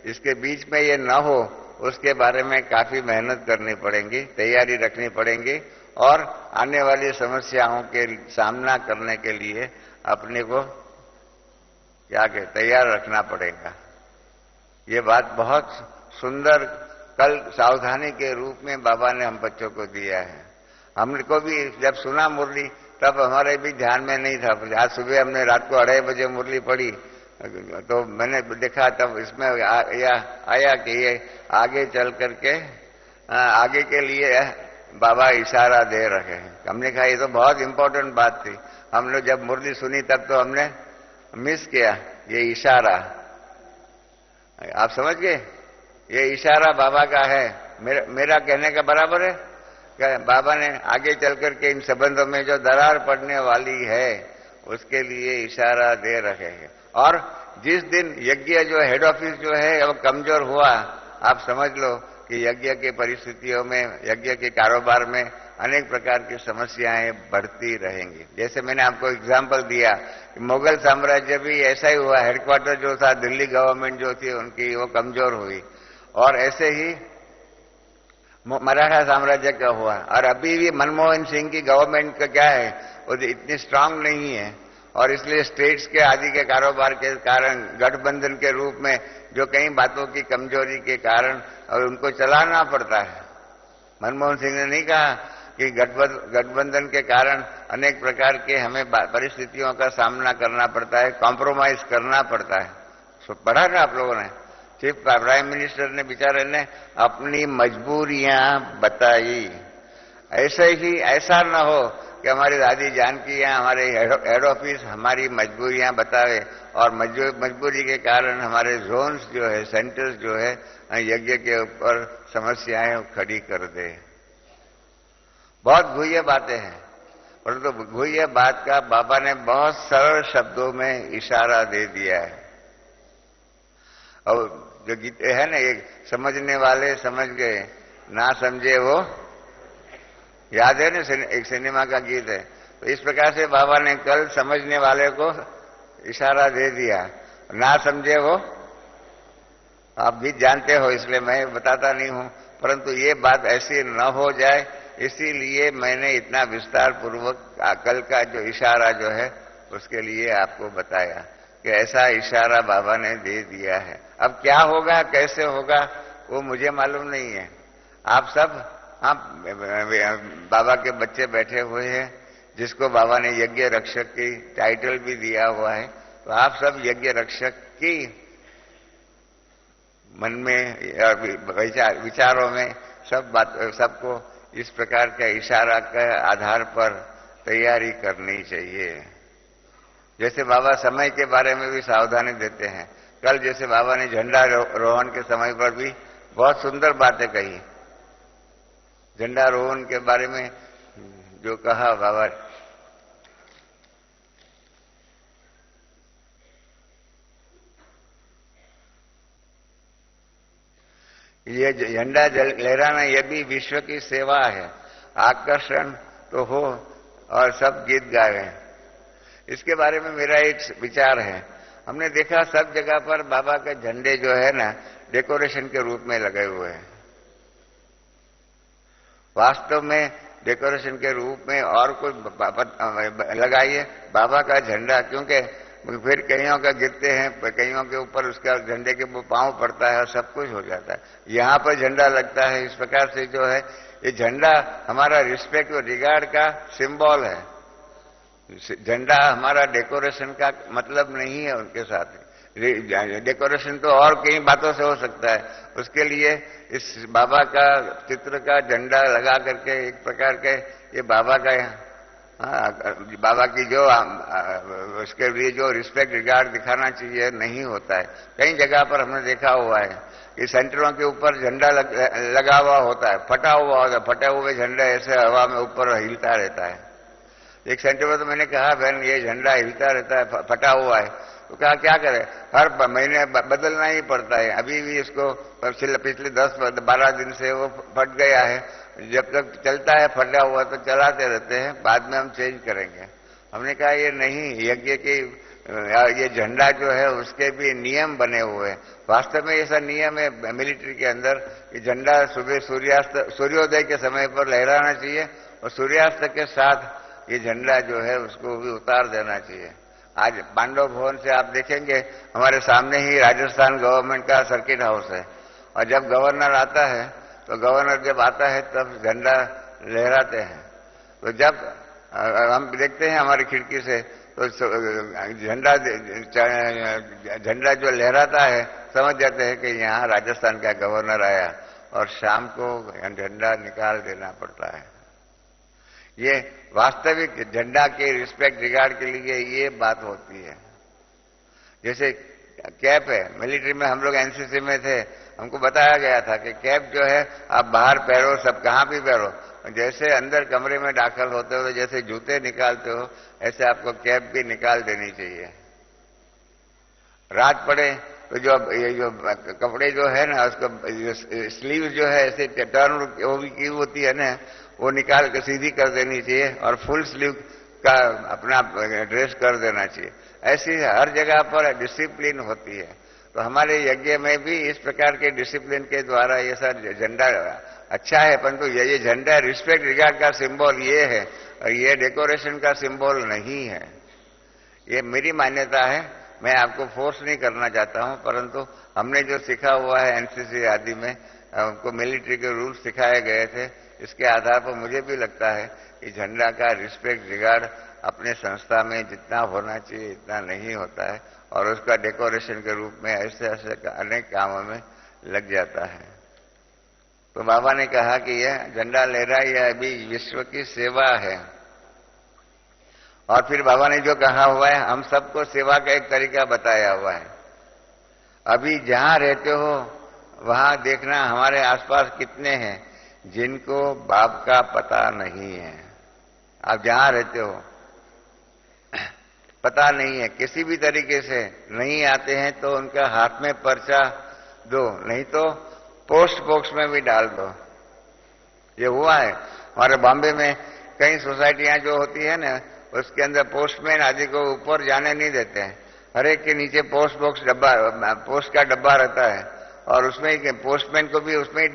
इसके बीच में ये न हो, उसके बारे में काफी मेहनत करनी पड़ेगी, तैयारी रखनी पड़ेगी, और आने वाली समस्याओं के सामना करने के लिए अपने को क्या तैयार रखना पड़ेगा। ये बात बहुत सुंदर कल सावधानी के रूप में बाबा ने हम बच्चों को दिया है। हमको भी जब सुना मुरली तब हमारे भी ध्यान में नहीं था। आज सुबह हमने रात को 2:30 बजे मुरली पढ़ी तो मैंने देखा तब इसमें आया कि ये आगे चल करके आगे के लिए बाबा इशारा दे रहे हैं। हमने कहा ये तो बहुत इंपॉर्टेंट बात थी। हमने जब मुरली सुनी तब तो हमने मिस किया ये इशारा। आप समझ गए, ये इशारा बाबा का है, मेरा कहने का बराबर है। बाबा ने आगे चल करके इन संबंधों में जो दरार पड़ने वाली है उसके लिए इशारा दे रहे हैं। और जिस दिन यज्ञ जो हेड ऑफिस जो है वो कमजोर हुआ, आप समझ लो कि यज्ञ की परिस्थितियों में, यज्ञ के कारोबार में अनेक प्रकार की समस्याएं बढ़ती रहेंगी। जैसे मैंने आपको एग्जाम्पल दिया कि मुगल साम्राज्य भी ऐसा ही हुआ। हेडक्वार्टर जो था, दिल्ली गवर्नमेंट जो थी उनकी, वो कमजोर हुई। और ऐसे ही मराठा साम्राज्य का हुआ। और अभी भी मनमोहन सिंह की गवर्नमेंट का क्या है, वो इतनी स्ट्रांग नहीं है। और इसलिए स्टेट्स के आदि के कारोबार के कारण, गठबंधन के रूप में जो कई बातों की कमजोरी के कारण और उनको चलाना पड़ता है। मनमोहन सिंह ने नहीं कहा कि गठबंधन के कारण अनेक प्रकार के हमें परिस्थितियों का सामना करना पड़ता है, कॉम्प्रोमाइज करना पड़ता है। पढ़ा ना आप लोगों ने, चीफ प्राइम मिनिस्टर ने बेचारे ने अपनी मजबूरियां बताई। ऐसे ही ऐसा न हो कि हमारी दादी जानकी या हमारे हेड ऑफिस हमारी मजबूरियां बतावे और मजबूरी के कारण हमारे जोन्स जो है, सेंटर्स जो है, यज्ञ के ऊपर समस्याएं खड़ी कर दे। बहुत गुह्य बातें हैं, परंतु गुह्य बात का बाबा ने बहुत सरल शब्दों में इशारा दे दिया है। और जो गीत है ना, एक समझने वाले समझ गए, ना समझे वो, याद है ना, एक सिनेमा का गीत है। तो इस प्रकार से बाबा ने कल समझने वाले को इशारा दे दिया, ना समझे वो। आप भी जानते हो इसलिए मैं बताता नहीं हूं, परंतु ये बात ऐसी न हो जाए इसीलिए मैंने इतना विस्तार पूर्वक कल का जो इशारा जो है उसके लिए आपको बताया कि ऐसा इशारा बाबा ने दे दिया है। अब क्या होगा, कैसे होगा, वो मुझे मालूम नहीं है। आप सब, आप बाबा के बच्चे बैठे हुए हैं जिसको बाबा ने यज्ञ रक्षक की टाइटल भी दिया हुआ है। तो आप सब यज्ञ रक्षक की मन में, विचारों में सबको इस प्रकार का इशारा के आधार पर तैयारी करनी चाहिए। जैसे बाबा समय के बारे में भी सावधानी देते हैं। कल जैसे बाबा ने झंडा रोहण के समय पर भी बहुत सुंदर बातें कही। झंडा रोहण के बारे में जो कहा बाबा, ये झंडा लहराना ये भी विश्व की सेवा है। आकर्षण तो हो और सब गीत गाए। इसके बारे में मेरा एक विचार है। हमने देखा सब जगह पर बाबा के झंडे जो है ना, डेकोरेशन के रूप में लगे हुए हैं। वास्तव में डेकोरेशन के रूप में और कोई लगाइए बाबा का झंडा, क्योंकि फिर कईयों का गिरते हैं, कईयों के ऊपर उसका झंडे के पांव पड़ता है और सब कुछ हो जाता है। यहाँ पर झंडा लगता है। इस प्रकार से जो है ये झंडा हमारा रिस्पेक्ट और रिगार्ड का सिंबल है। झंडा हमारा डेकोरेशन का मतलब नहीं है। उनके साथ डेकोरेशन तो और कई बातों से हो सकता है। उसके लिए इस बाबा का चित्र का झंडा लगा करके एक प्रकार के ये बाबा का, बाबा की जो उसके लिए जो रिस्पेक्ट रिगार्ड दिखाना चाहिए नहीं होता है। कई जगह पर हमने देखा हुआ है कि सेंटरों के ऊपर झंडा लगा हुआ होता है, फटा हुआ होता है। फटे हुए झंडा ऐसे हवा में ऊपर हिलता रहता है। एक सेंटर में तो मैंने कहा, बहन ये झंडा हिलता रहता है, फटा हुआ है। तो कहा क्या करे, हर महीने बदलना ही पड़ता है। अभी भी इसको पिछले 10-12 दिन से वो फट गया है। जब तक चलता है फटा हुआ तो चलाते रहते हैं, बाद में हम चेंज करेंगे। हमने कहा ये नहीं, यज्ञ की ये झंडा जो है उसके भी नियम बने हुए हैं। वास्तव में ऐसा नियम है मिलिट्री के अंदर कि झंडा सुबह सूर्योदय के समय पर लहराना चाहिए और सूर्यास्त के साथ ये झंडा जो है उसको भी उतार देना चाहिए। आज पांडव भवन से आप देखेंगे हमारे सामने ही राजस्थान गवर्नमेंट का सर्किट हाउस है और जब गवर्नर आता है तो गवर्नर जब आता है तब झंडा लहराते हैं। तो जब हम देखते हैं हमारी खिड़की से तो झंडा जो लहराता है समझ जाते हैं कि यहाँ राजस्थान का गवर्नर आया, और शाम को झंडा निकाल देना पड़ता है। ये वास्तविक झंडा के रिस्पेक्ट रिगार्ड के लिए ये बात होती है। जैसे कैप है, मिलिट्री में हम लोग एनसीसी में थे, हमको बताया गया था कि कैप जो है आप बाहर पहनो, सब कहाँ भी पहनो, जैसे अंदर कमरे में दाखिल होते हो जैसे जूते निकालते हो ऐसे आपको कैप भी निकाल देनी चाहिए। रात पड़े तो जो ये जो कपड़े जो है ना उसको स्लीव जो है ऐसे टर्न वो भी की होती है ना, वो निकाल के सीधी कर देनी चाहिए और फुल स्लीव का अपना ड्रेस कर देना चाहिए। ऐसी हर जगह पर डिसिप्लिन होती है। तो हमारे यज्ञ में भी इस प्रकार के डिसिप्लिन के द्वारा ये सर झंडा अच्छा है, परंतु ये झंडा रिस्पेक्ट रिगार्ड का सिंबल ये है और ये डेकोरेशन का सिंबल नहीं है। ये मेरी मान्यता है, मैं आपको फोर्स नहीं करना चाहता हूं, परंतु हमने जो सीखा हुआ है एनसीसी आदि में, हमको मिलिट्री के रूल्स सिखाए गए थे, इसके आधार पर मुझे भी लगता है कि झंडा का रिस्पेक्ट रिगार्ड अपने संस्था में जितना होना चाहिए इतना नहीं होता है और उसका डेकोरेशन के रूप में ऐसे ऐसे अनेक कामों में लग जाता है। तो बाबा ने कहा कि यह झंडा लहरा यह अभी विश्व की सेवा है। और फिर बाबा ने जो कहा हुआ है, हम सबको सेवा का एक तरीका बताया हुआ है। अभी जहां रहते हो वहां देखना हमारे आसपास कितने हैं जिनको बाप का पता नहीं है। आप जहां रहते हो पता नहीं है, किसी भी तरीके से नहीं आते हैं तो उनका हाथ में पर्चा दो, नहीं तो पोस्ट बॉक्स में भी डाल दो। ये हुआ है हमारे बॉम्बे में, कई सोसाइटियां जो होती है ना उसके अंदर पोस्टमैन आदि को ऊपर जाने नहीं देते हैं। हर एक के नीचे पोस्ट बॉक्स डब्बा, पोस्ट का डब्बा रहता है और उसमें ही पोस्टमैन को भी उसमें ही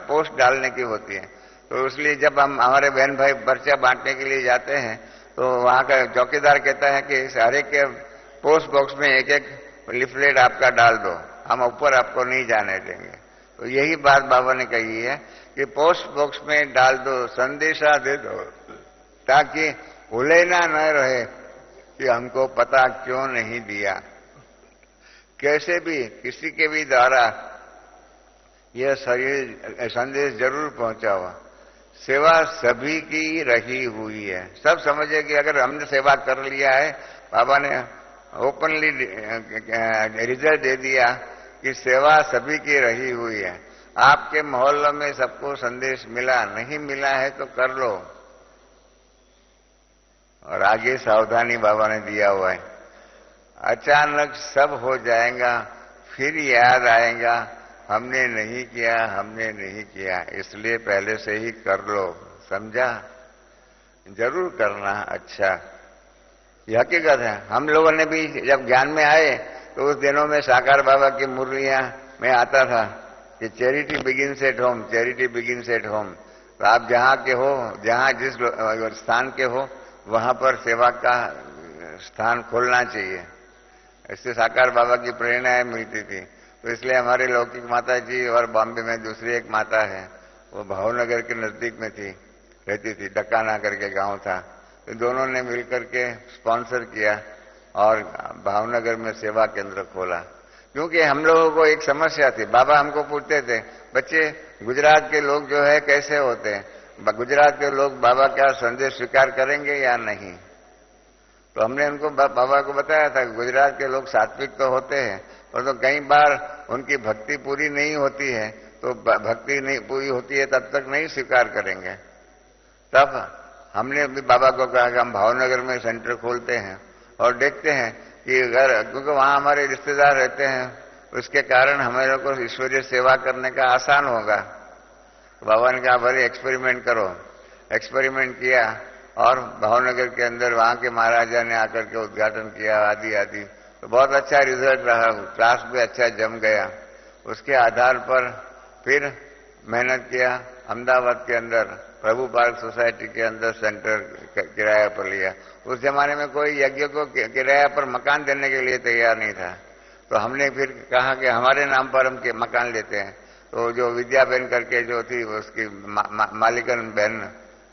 पोस्ट डालने की होती है। तो इसलिए जब हम हमारे बहन भाई पर्चा बांटने के लिए जाते हैं तो वहां का चौकीदार कहता है कि हर एक के पोस्ट बॉक्स में एक एक लिफलेट आपका डाल दो, हम ऊपर आपको नहीं जाने देंगे। तो यही बात बाबा ने कही है कि पोस्ट बॉक्स में डाल दो, संदेशा दे दो, ताकि उलेना न रहे कि हमको पता क्यों नहीं दिया। कैसे भी किसी के भी द्वारा यह संदेश जरूर पहुंचा हुआ, सेवा सभी की रही हुई है। सब समझे कि अगर हमने सेवा कर लिया है, बाबा ने ओपनली रिजल्ट दे दिया कि सेवा सभी की रही हुई है। आपके मोहल्लों में सबको संदेश मिला, नहीं मिला है तो कर लो। और आगे सावधानी बाबा ने दिया हुआ है, अचानक सब हो जाएगा फिर याद आएगा हमने नहीं किया, हमने नहीं किया, इसलिए पहले से ही कर लो। समझा? जरूर करना। अच्छा, यह हकीकत है। हम लोगों ने भी जब ज्ञान में आए तो उस दिनों में साकार बाबा की मुरलियां में आता था कि charity begins at home, charity begins at home. तो आप जहां के हो, जहां जिस स्थान के हो, वहां पर सेवा का स्थान खोलना चाहिए। इससे साकार बाबा की प्रेरणाएं मिलती थी। तो इसलिए हमारे लौकिक माता जी और बॉम्बे में दूसरी एक माता है, वो भावनगर के नजदीक में थी, रहती थी, डकाना करके गांव था। तो दोनों ने मिलकर के स्पॉन्सर किया और भावनगर में सेवा केंद्र खोला। क्योंकि हम लोगों को एक समस्या थी, बाबा हमको पूछते थे, बच्चे गुजरात के लोग जो है कैसे होते हैं, गुजरात के लोग बाबा का संदेश स्वीकार करेंगे या नहीं। तो हमने उनको बाबा को बताया था कि गुजरात के लोग सात्विक तो होते हैं, और तो कई बार उनकी भक्ति पूरी नहीं होती है, तो भक्ति नहीं पूरी होती है तब तक नहीं स्वीकार करेंगे। तब हमने भी बाबा को कहा कि हम भावनगर में सेंटर खोलते हैं और देखते हैं कि अगर, क्योंकि वहां हमारे रिश्तेदार रहते हैं, उसके कारण हमारे को ईश्वरीय सेवा करने का आसान होगा। तो बाबा ने कहा भले एक्सपेरिमेंट करो। एक्सपेरिमेंट किया और भावनगर के अंदर वहां के महाराजा ने आकर के उद्घाटन किया आदि आदि। तो बहुत अच्छा रिजल्ट रहा, क्लास भी अच्छा जम गया। उसके आधार पर फिर मेहनत किया, अहमदाबाद के अंदर प्रभु पार्क सोसाइटी के अंदर सेंटर किराया पर लिया। उस जमाने में कोई यज्ञ को किराया पर मकान देने के लिए तैयार नहीं था। तो हमने फिर कहा कि हमारे नाम पर हम के मकान लेते हैं। तो जो विद्या बहन करके जो थी उसकी मालिकन बहन,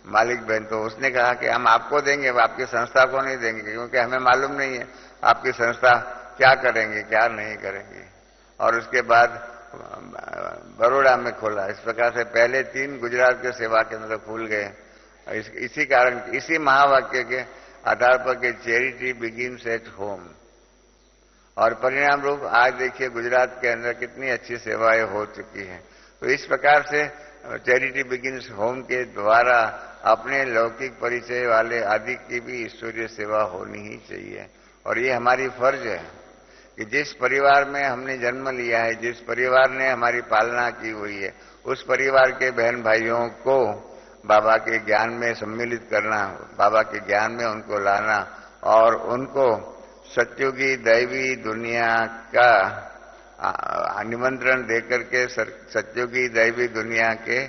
मालिक बहन, तो उसने कहा कि हम आपको देंगे, आपकी संस्था को नहीं देंगे, क्योंकि हमें मालूम नहीं है आपकी संस्था क्या करेंगे क्या नहीं करेंगे। और उसके बाद बड़ौदा में खोला। इस प्रकार से पहले 3 गुजरात के सेवा केंद्र खुल गए। इसी कारण, इसी महावाक्य के आधार पर कि चैरिटी बिगिंस एट होम। और परिणाम रूप आज देखिए गुजरात के अंदर कितनी अच्छी सेवाएं हो चुकी हैं। तो इस प्रकार से चैरिटी बिगिंस होम के द्वारा अपने लौकिक परिचय वाले आदि की भी ईश्वरीय सेवा होनी ही चाहिए। और ये हमारी फर्ज है कि जिस परिवार में हमने जन्म लिया है, जिस परिवार ने हमारी पालना की हुई है, उस परिवार के बहन भाइयों को बाबा के ज्ञान में सम्मिलित करना, बाबा के ज्ञान में उनको लाना और उनको सत्युगी दैवी दुनिया का निमंत्रण देकर के सत्युगी दैवी दुनिया के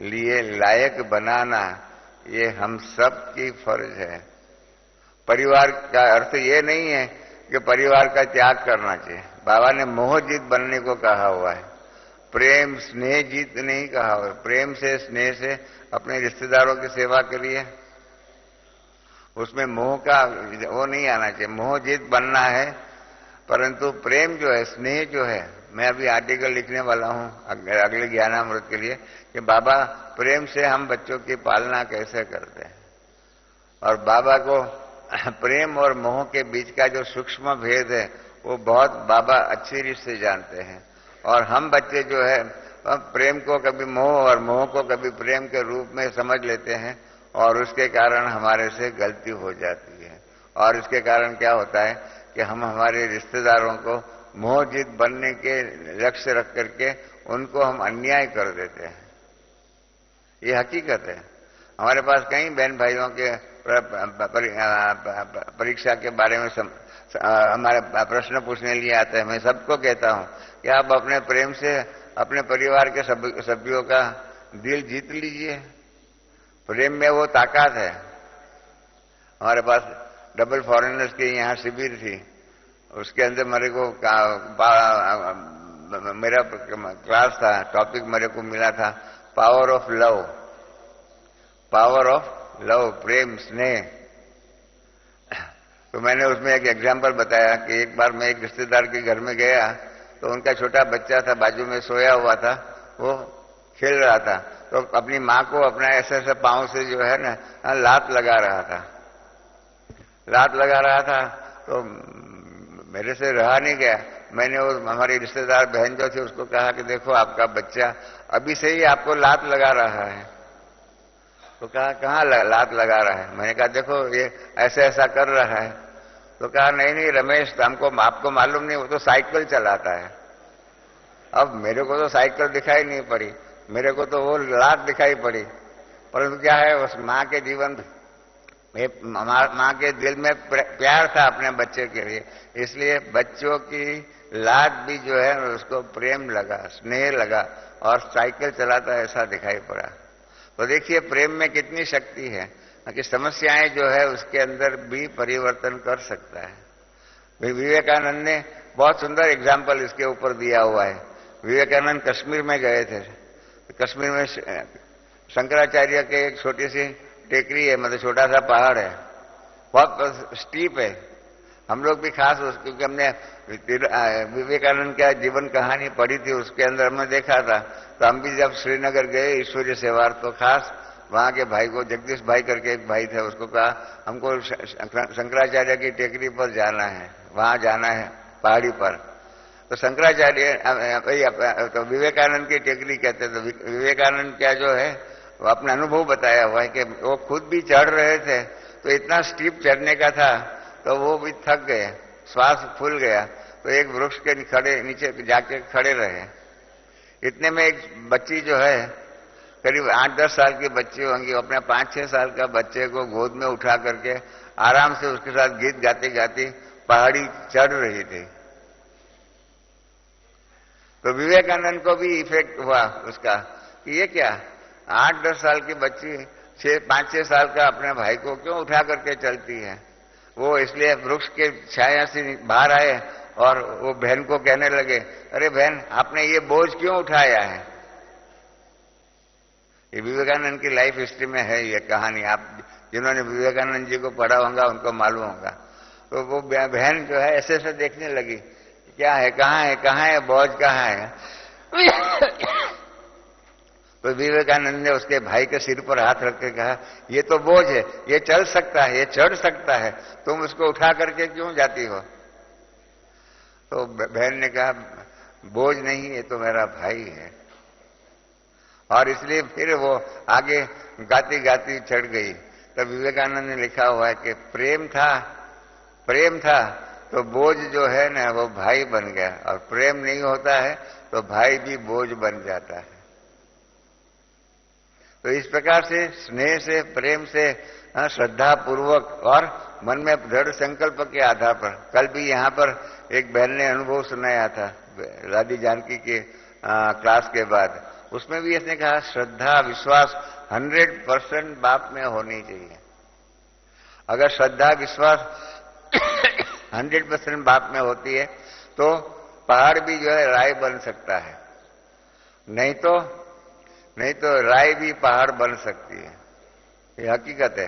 लिए लायक बनाना, ये हम सब की फर्ज है। परिवार का अर्थ ये नहीं है कि परिवार का त्याग करना चाहिए। बाबा ने मोह जीत बनने को कहा हुआ है, प्रेम स्नेह जीत नहीं कहा हुआ है। प्रेम से स्नेह से अपने रिश्तेदारों की सेवा करिए, उसमें मोह का वो नहीं आना चाहिए। मोह जीत बनना है, परंतु प्रेम जो है, स्नेह जो है, मैं अभी आर्टिकल लिखने वाला हूं अगले ज्ञानामृत के लिए कि बाबा प्रेम से हम बच्चों की पालना कैसे करते हैं। और बाबा को प्रेम और मोह के बीच का जो सूक्ष्म भेद है वो बहुत बाबा अच्छी रीत से जानते हैं। और हम बच्चे जो है प्रेम को कभी मोह और मोह को कभी प्रेम के रूप में समझ लेते हैं और उसके कारण हमारे से गलती हो जाती है। और इसके कारण क्या होता है कि हम हमारे रिश्तेदारों को मोह जीत बनने के लक्ष्य रख करके उनको हम अन्याय कर देते हैं। ये हकीकत है। हमारे पास कई बहन भाइयों के परीक्षा के बारे में हमारे प्रश्न पूछने लिए आते हैं। मैं सबको कहता हूं कि आप अपने प्रेम से अपने परिवार के सभ्यों का दिल जीत लीजिए। प्रेम में वो ताकत है। हमारे पास डबल फॉरेनर्स की यहाँ शिविर थी, उसके अंदर मेरे को मेरा क्लास था, टॉपिक मेरे को मिला था power of love, power of love, प्रेम स्नेह। तो मैंने उसमें एक एग्जाम्पल बताया कि एक बार मैं एक रिश्तेदार के घर में गया तो उनका छोटा बच्चा था, बाजू में सोया हुआ था, वो खेल रहा था, तो अपनी माँ को अपना ऐसे ऐसे पांव से जो है ना लात लगा रहा था, लात लगा रहा था। तो मेरे से रहा नहीं गया। मैंने वो हमारी रिश्तेदार बहन जो थी उसको कहा कि देखो आपका बच्चा अभी से ही आपको लात लगा रहा है। तो कहा कहाँ लात लगा रहा है? मैंने कहा देखो ये ऐसे ऐसा कर रहा है। तो कहा नहीं नहीं रमेश, हमको आपको मालूम नहीं, वो तो साइकिल चलाता है। अब मेरे को तो साइकिल दिखाई नहीं पड़ी, मेरे को तो वो लात दिखाई पड़ी। परंतु क्या है, उस माँ के जीवन माँ के दिल में प्यार था अपने बच्चे के लिए, इसलिए बच्चों की लात भी जो है उसको प्रेम लगा, स्नेह लगा और साइकिल चलाता ऐसा दिखाई पड़ा। तो देखिए प्रेम में कितनी शक्ति है कि समस्याएं जो है उसके अंदर भी परिवर्तन कर सकता है। विवेकानंद ने बहुत सुंदर एग्जाम्पल इसके ऊपर दिया हुआ है। विवेकानंद कश्मीर में गए थे। कश्मीर में शंकराचार्य के एक छोटी सी टेकरी है, मतलब छोटा सा पहाड़ है, बहुत स्टीप है। हम लोग भी खास क्योंकि हमने विवेकानंद का जीवन कहानी पढ़ी थी, उसके अंदर हमने देखा था। तो हम भी जब श्रीनगर गए ईश्वरीय सेवार्थ, तो खास वहां के भाई को, जगदीश भाई करके एक भाई थे, उसको कहा हमको शंकराचार्य की टेकरी पर जाना है, वहां जाना है पहाड़ी पर। तो शंकराचार्य तो विवेकानंद की टेकरी कहते। तो विवेकानंद क्या जो है वो अपना अनुभव बताया हुआ है कि वो खुद भी चढ़ रहे थे, तो इतना स्टीप चढ़ने का था तो वो भी थक गए, श्वास फूल गया, तो एक वृक्ष के नीचे जाके खड़े रहे। इतने में एक बच्ची जो है करीब 8-10 साल की बच्ची होंगी, अपने 5-6 साल का बच्चे को गोद में उठा करके आराम से उसके साथ गीत गाती गाती पहाड़ी चढ़ रही थी। तो विवेकानंद को भी इफेक्ट हुआ उसका कि ये क्या 8-10 साल की बच्ची 5-6 साल का अपने भाई को क्यों उठा करके चलती है। वो इसलिए वृक्ष के छाया से बाहर आए और वो बहन को कहने लगे, अरे बहन आपने ये बोझ क्यों उठाया है। ये विवेकानंद की लाइफ हिस्ट्री में है ये कहानी, आप जिन्होंने विवेकानंद जी को पढ़ा होगा उनको मालूम होगा। तो वो बहन जो है ऐसे ऐसे देखने लगी, क्या है, कहाँ है, कहाँ है बोझ, कहाँ है। तो विवेकानंद ने उसके भाई के सिर पर हाथ रख के कहा, ये तो बोझ है, ये चल सकता है, ये चढ़ सकता है, तुम उसको उठा करके क्यों जाती हो। तो बहन ने कहा, बोझ नहीं, ये तो मेरा भाई है। और इसलिए फिर वो आगे गाती गाती चढ़ गई। तो विवेकानंद ने लिखा हुआ है कि प्रेम था तो बोझ जो है ना वो भाई बन गया, और प्रेम नहीं होता है तो भाई भी बोझ बन जाता है। तो इस प्रकार से स्नेह से, प्रेम से, श्रद्धा पूर्वक और मन में दृढ़ संकल्प के आधार पर, कल भी यहाँ पर एक बहन ने अनुभव सुनाया था राधी जानकी के क्लास के बाद, उसमें भी इसने कहा श्रद्धा विश्वास 100% बाप में होनी चाहिए। अगर श्रद्धा विश्वास 100% बाप में होती है तो पहाड़ भी जो है राय बन सकता है, नहीं तो राय भी पहाड़ बन सकती है। ये हकीकत है।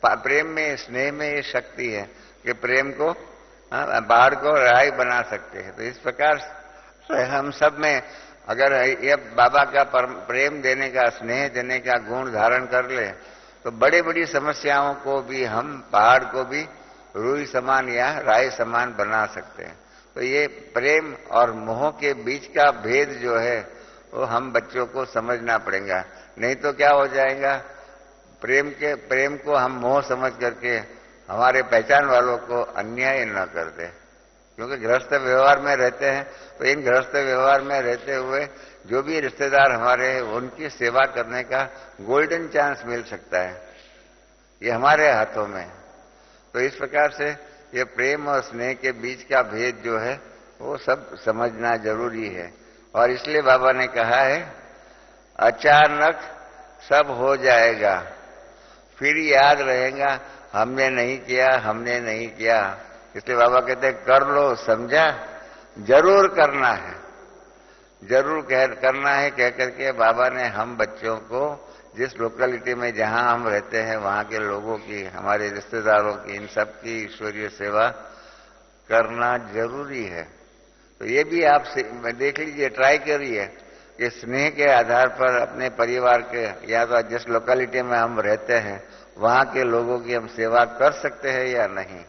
प्रेम में, स्नेह में ये शक्ति है कि प्रेम को, पहाड़ को राय बना सकते हैं। तो इस प्रकार से हम सब में अगर ये बाबा का प्रेम देने का, स्नेह देने का गुण धारण कर ले तो बड़ी बड़ी समस्याओं को भी हम, पहाड़ को भी रूई समान या राय समान बना सकते हैं। तो ये प्रेम और मोह के बीच का भेद जो है वो हम बच्चों को समझना पड़ेगा, नहीं तो क्या हो जाएगा, प्रेम को हम मोह समझ करके हमारे पहचान वालों को अन्याय न कर दे। क्योंकि गृहस्थ व्यवहार में रहते हैं, तो इन गृहस्थ व्यवहार में रहते हुए जो भी रिश्तेदार हमारे हैं उनकी सेवा करने का गोल्डन चांस मिल सकता है, ये हमारे हाथों में। तो इस प्रकार से ये प्रेम और स्नेह के बीच का भेद जो है वो सब समझना जरूरी है। और इसलिए बाबा ने कहा है, अचानक सब हो जाएगा, फिर याद रहेगा हमने नहीं किया। इसलिए बाबा कहते हैं, कर लो, समझा, जरूर करना है, करना है कह करके बाबा ने हम बच्चों को जिस लोकेलिटी में जहां हम रहते हैं वहां के लोगों की, हमारे रिश्तेदारों की, इन सब की ईश्वरीय सेवा करना जरूरी है। तो ये भी आप देख लीजिए, ट्राई करिए कि स्नेह के आधार पर अपने परिवार के या तो जिस लोकेलिटी में हम रहते हैं वहां के लोगों की हम सेवा कर सकते हैं या नहीं।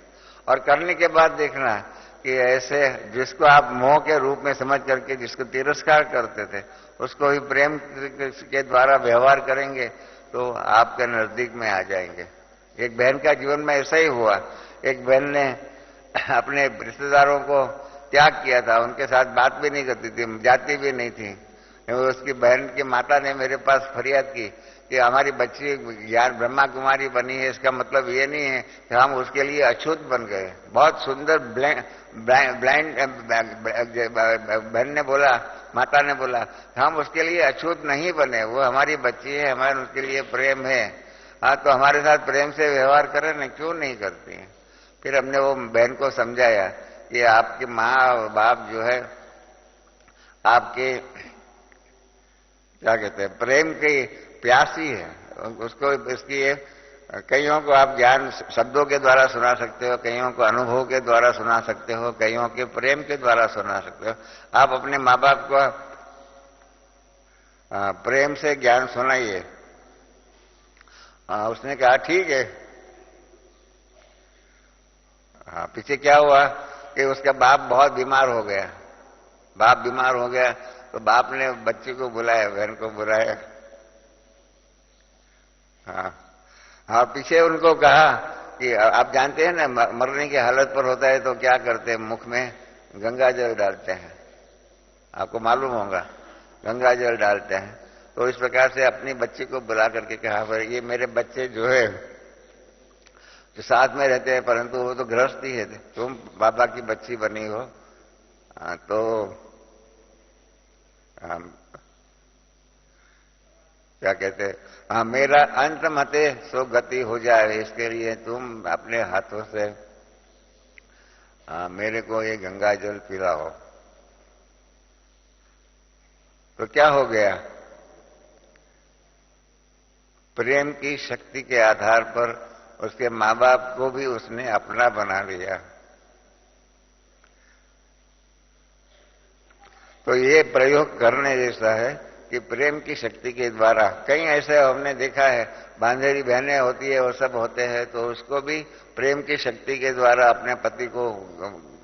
और करने के बाद देखना कि ऐसे जिसको आप मोह के रूप में समझ करके जिसको तिरस्कार करते थे उसको भी प्रेम के द्वारा व्यवहार करेंगे तो आपके नजदीक में आ जाएंगे। एक बहन का जीवन में ऐसा ही हुआ। एक बहन ने अपने रिश्तेदारों को त्याग किया था, उनके साथ बात भी नहीं करती थी, जाती भी नहीं थी। उसकी बहन की माता ने मेरे पास फरियाद की कि हमारी बच्ची ज्ञान ब्रह्मा कुमारी बनी है, इसका मतलब ये नहीं है कि हम उसके लिए अछूत बन गए। बहुत सुंदर ब्लाइंड बहन ने बोला, माता ने बोला, हम उसके लिए अछूत नहीं बने, वो हमारी बच्ची है, हमारे उसके लिए प्रेम है। हाँ, तो हमारे साथ प्रेम से व्यवहार करें ना, क्यों नहीं करती है। फिर हमने वो बहन को समझाया कि आपके माँ बाप जो है आपके क्या कहते हैं, प्रेम की प्यासी है, उसको इसकी कईयों को आप ज्ञान शब्दों के द्वारा सुना सकते हो, कईयों को अनुभव के द्वारा सुना सकते हो, कईयों के प्रेम के द्वारा सुना सकते हो। आप अपने माँ बाप को प्रेम से ज्ञान सुनाइए। उसने कहा ठीक है। पीछे क्या हुआ कि उसका बाप बहुत बीमार हो गया। बाप बीमार हो गया तो बाप ने बच्चे को बुलाया, बहन को बुलाया। हाँ, पीछे उनको कहा कि आप जानते हैं ना, मरने की हालत पर होता है तो क्या करते हैं, मुख में गंगा जल डालते हैं, आपको मालूम होगा, गंगा जल डालते हैं। तो इस प्रकार से अपनी बच्ची को बुला करके कहा, भाई ये मेरे बच्चे जो है जो साथ में रहते हैं परंतु वो तो गृहस्थी है, तुम बाबा की बच्ची बनी हो, तो क्या कहते हैं, हाँ, मेरा अंत मते सो गति हो जाए, इसके लिए तुम अपने हाथों से मेरे को ये गंगा जल पिलाओ, तो क्या हो गया? प्रेम की शक्ति के आधार पर उसके माँ बाप को भी उसने अपना बना लिया। तो ये प्रयोग करने जैसा है कि प्रेम की शक्ति के द्वारा, कहीं ऐसे हमने देखा है, बांधेरी बहनें होती है, वो सब होते हैं, तो उसको भी प्रेम की शक्ति के द्वारा अपने पति को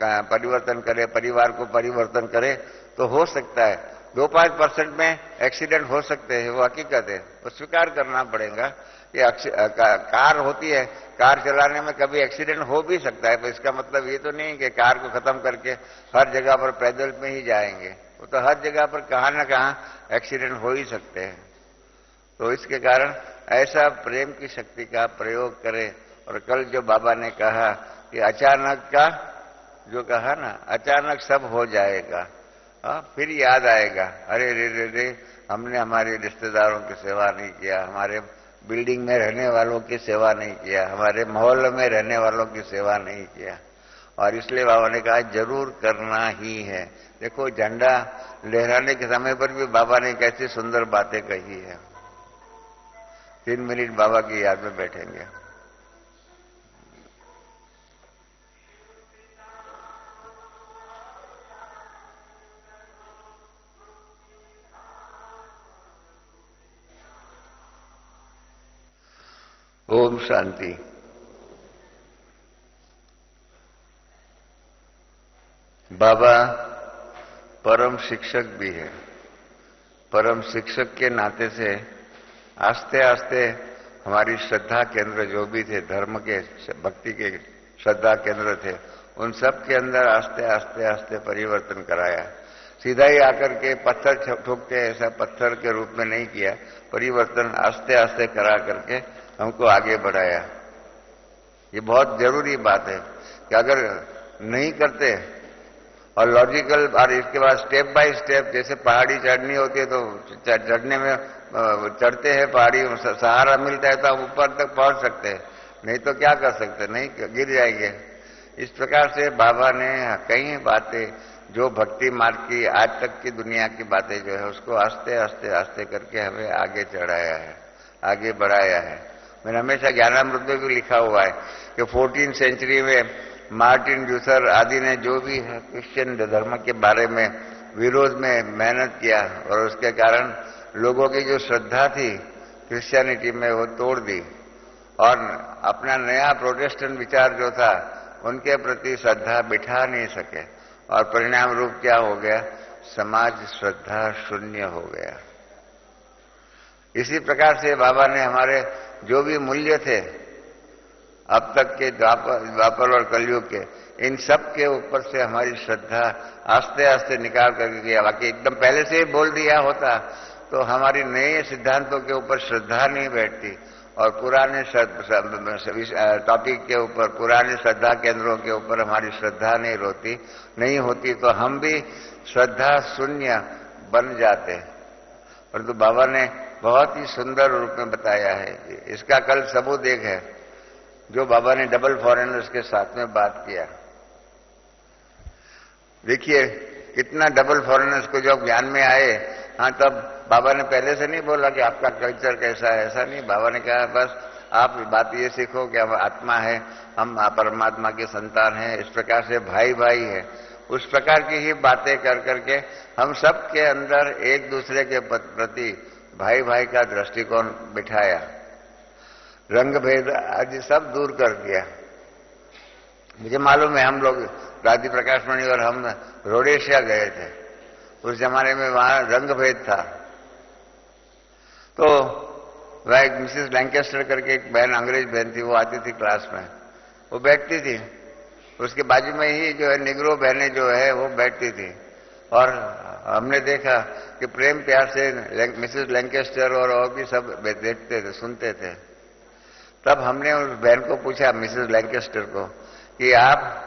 परिवर्तन करे, परिवार को परिवर्तन करे, तो हो सकता है। 2-5% में एक्सीडेंट हो सकते हैं, वो हकीकत है, वो स्वीकार करना पड़ेगा कि कार होती है, कार चलाने में कभी एक्सीडेंट हो भी सकता है, पर इसका मतलब ये तो नहीं कि कार को खत्म करके हर जगह पर पैदल में ही जाएंगे। वो तो हर जगह पर कहां न कहां एक्सीडेंट हो ही सकते हैं। तो इसके कारण ऐसा प्रेम की शक्ति का प्रयोग करें। और कल जो बाबा ने कहा कि अचानक का, जो कहा ना, अचानक सब हो जाएगा, फिर याद आएगा, अरे रे रे रे, हमने हमारे रिश्तेदारों की सेवा नहीं किया, हमारे बिल्डिंग में रहने वालों की सेवा नहीं किया, हमारे मोहल्ले में रहने वालों की सेवा नहीं किया। और इसलिए बाबा ने कहा जरूर करना ही है। देखो, झंडा लहराने के समय पर भी बाबा ने कैसी सुंदर बातें कही है। 3 मिनट बाबा की याद में बैठेंगे। ओम शांति। बाबा परम शिक्षक भी है। परम शिक्षक के नाते से आस्ते आस्ते हमारी श्रद्धा केंद्र जो भी थे, धर्म के, भक्ति के श्रद्धा केंद्र थे, उन सब के अंदर आस्ते आस्ते आस्ते परिवर्तन कराया। सीधा ही आकर के पत्थर ठोकते ऐसा पत्थर के रूप में नहीं किया, परिवर्तन आस्ते आस्ते करा करके हमको आगे बढ़ाया। ये बहुत जरूरी बात है कि अगर नहीं करते और लॉजिकल, और इसके बाद स्टेप बाय स्टेप, जैसे पहाड़ी चढ़नी होती है तो चढ़ने में चढ़ते हैं, पहाड़ी सहारा मिलता है तो हम ऊपर तक पहुंच सकते हैं, नहीं तो क्या कर सकते, नहीं गिर जाएंगे। इस प्रकार से बाबा ने कई बातें जो भक्ति मार्ग की आज तक की दुनिया की बातें जो है उसको आस्ते आस्ते आस्ते करके हमें आगे चढ़ाया है, आगे बढ़ाया है। मैंने हमेशा ज्ञानामृत में भी लिखा हुआ है कि 14वीं सेंचुरी में मार्टिन लूथर आदि ने जो भी है क्रिश्चियन धर्म के बारे में विरोध में मेहनत किया, और उसके कारण लोगों की जो श्रद्धा थी क्रिश्चियनिटी में वो तोड़ दी, और अपना नया प्रोटेस्टेंट विचार जो था उनके प्रति श्रद्धा बिठा नहीं सके, और परिणाम रूप क्या हो गया? समाज श्रद्धा शून्य हो गया। इसी प्रकार से बाबा ने हमारे जो भी मूल्य थे अब तक के द्वापर और कलयुग के, इन सब के ऊपर से हमारी श्रद्धा आस्ते आस्ते निकाल करके गया। बाकी एकदम पहले से ही बोल दिया होता तो हमारी नए सिद्धांतों के ऊपर श्रद्धा नहीं बैठती, और पुराने टॉपिक के ऊपर, पुराने श्रद्धा केंद्रों के ऊपर हमारी श्रद्धा नहीं होती तो हम भी श्रद्धा शून्य बन जाते। परंतु बाबा ने बहुत ही सुंदर रूप में बताया है। इसका कल सबूत एक है, जो बाबा ने डबल फॉरेनर्स के साथ में बात किया। देखिए कितना डबल फॉरेनर्स को जब ज्ञान में आए, हाँ, तब बाबा ने पहले से नहीं बोला कि आपका कल्चर कैसा है, ऐसा नहीं। बाबा ने कहा बस आप बात ये सीखो कि हम आत्मा है, हम परमात्मा के संतान हैं, इस प्रकार से भाई भाई है। उस प्रकार की ही बातें कर करके हम सब के अंदर एक दूसरे के प्रति भाई भाई का दृष्टिकोण बिठाया, रंग भेद आदि सब दूर कर दिया। मुझे मालूम है, हम लोग राधी प्रकाश मणि और हम रोडेशिया गए थे, उस जमाने में वहां रंग भेद था। तो वह एक मिसेस लैंकेस्टर करके एक बहन, अंग्रेज बहन थी, वो आती थी क्लास में, वो बैठती थी, उसके बाजू में ही जो है निग्रो बहनें जो है वो बैठती थी। और हमने देखा कि प्रेम प्यार से मिसेस लैंकेस्टर और भी सब देखते थे, सुनते थे। तब हमने उस बहन को पूछा, मिसेस लैंकेस्टर को, कि आप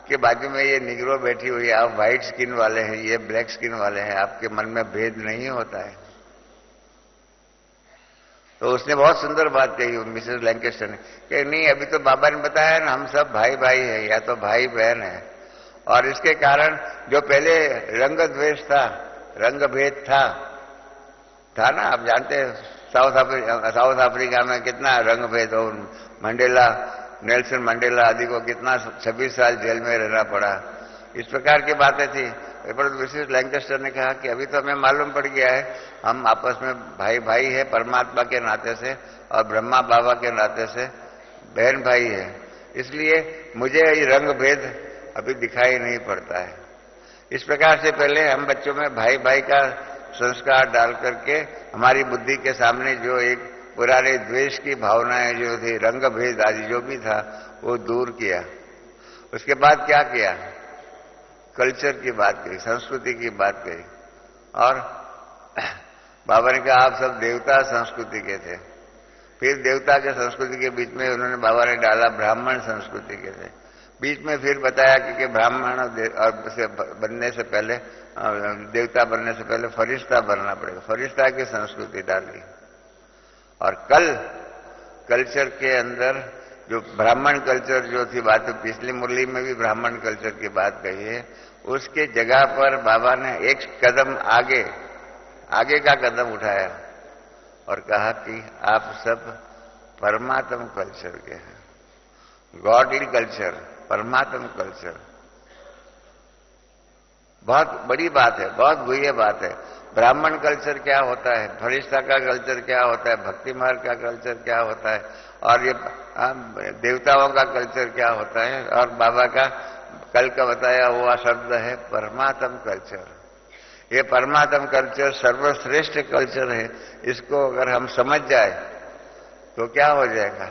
के बाजू में ये निग्रो बैठी हुई है, आप व्हाइट स्किन वाले हैं, ये ब्लैक स्किन वाले हैं, आपके मन में भेद नहीं होता है? तो उसने बहुत सुंदर बात कही मिसेस लैंकेस्टर ने कि नहीं, अभी तो बाबा ने बताया ना हम सब भाई भाई है, या तो भाई बहन है, और इसके कारण जो पहले रंग द्वेष था, रंग भेद था ना, आप जानते हैं साउथ अफ्रीका में कितना रंग भेद हो, मंडेला, नेल्सन मंडेला आदि को कितना 26 साल जेल में रहना पड़ा, इस प्रकार की बातें थी। परंतु मिसेस लैंकेस्टर ने कहा कि अभी तो हमें मालूम पड़ गया है, हम आपस में भाई भाई है परमात्मा के नाते से और ब्रह्मा बाबा के नाते से बहन भाई है, इसलिए मुझे ये रंग भेद अभी दिखाई नहीं पड़ता है। इस प्रकार से पहले हम बच्चों में भाई भाई का संस्कार डाल करके हमारी बुद्धि के सामने जो एक पुराने द्वेष की भावनाएं जो थी, रंग भेद आदि जो भी था, वो दूर किया। उसके बाद क्या किया, कल्चर की बात कही, संस्कृति की बात कही, और बाबा ने कहा आप सब देवता संस्कृति के थे। फिर देवता के संस्कृति के बीच में उन्होंने बाबा ने डाला ब्राह्मण संस्कृति के थे। बीच में फिर बताया कि ब्राह्मण से बनने से पहले, देवता बनने से पहले फरिश्ता बनना पड़ेगा, फरिश्ता की संस्कृति डाली। और कल कल्चर के अंदर जो ब्राह्मण कल्चर जो थी बात, पिछली मुरली में भी ब्राह्मण कल्चर की बात कही है, उसके जगह पर बाबा ने एक कदम आगे का कदम उठाया और कहा कि आप सब परमात्म कल्चर के हैं, गॉडली कल्चर, परमात्म कल्चर। बहुत बड़ी बात है, बहुत गुह्य बात है। ब्राह्मण कल्चर क्या होता है, फरिश्ता का कल्चर क्या होता है, भक्ति मार्ग का कल्चर क्या होता है, और ये देवताओं का कल्चर क्या होता है, और बाबा का कल का बताया हुआ शब्द है परमात्म कल्चर। ये परमात्म कल्चर सर्वश्रेष्ठ कल्चर है। इसको अगर हम समझ जाए तो क्या हो जाएगा,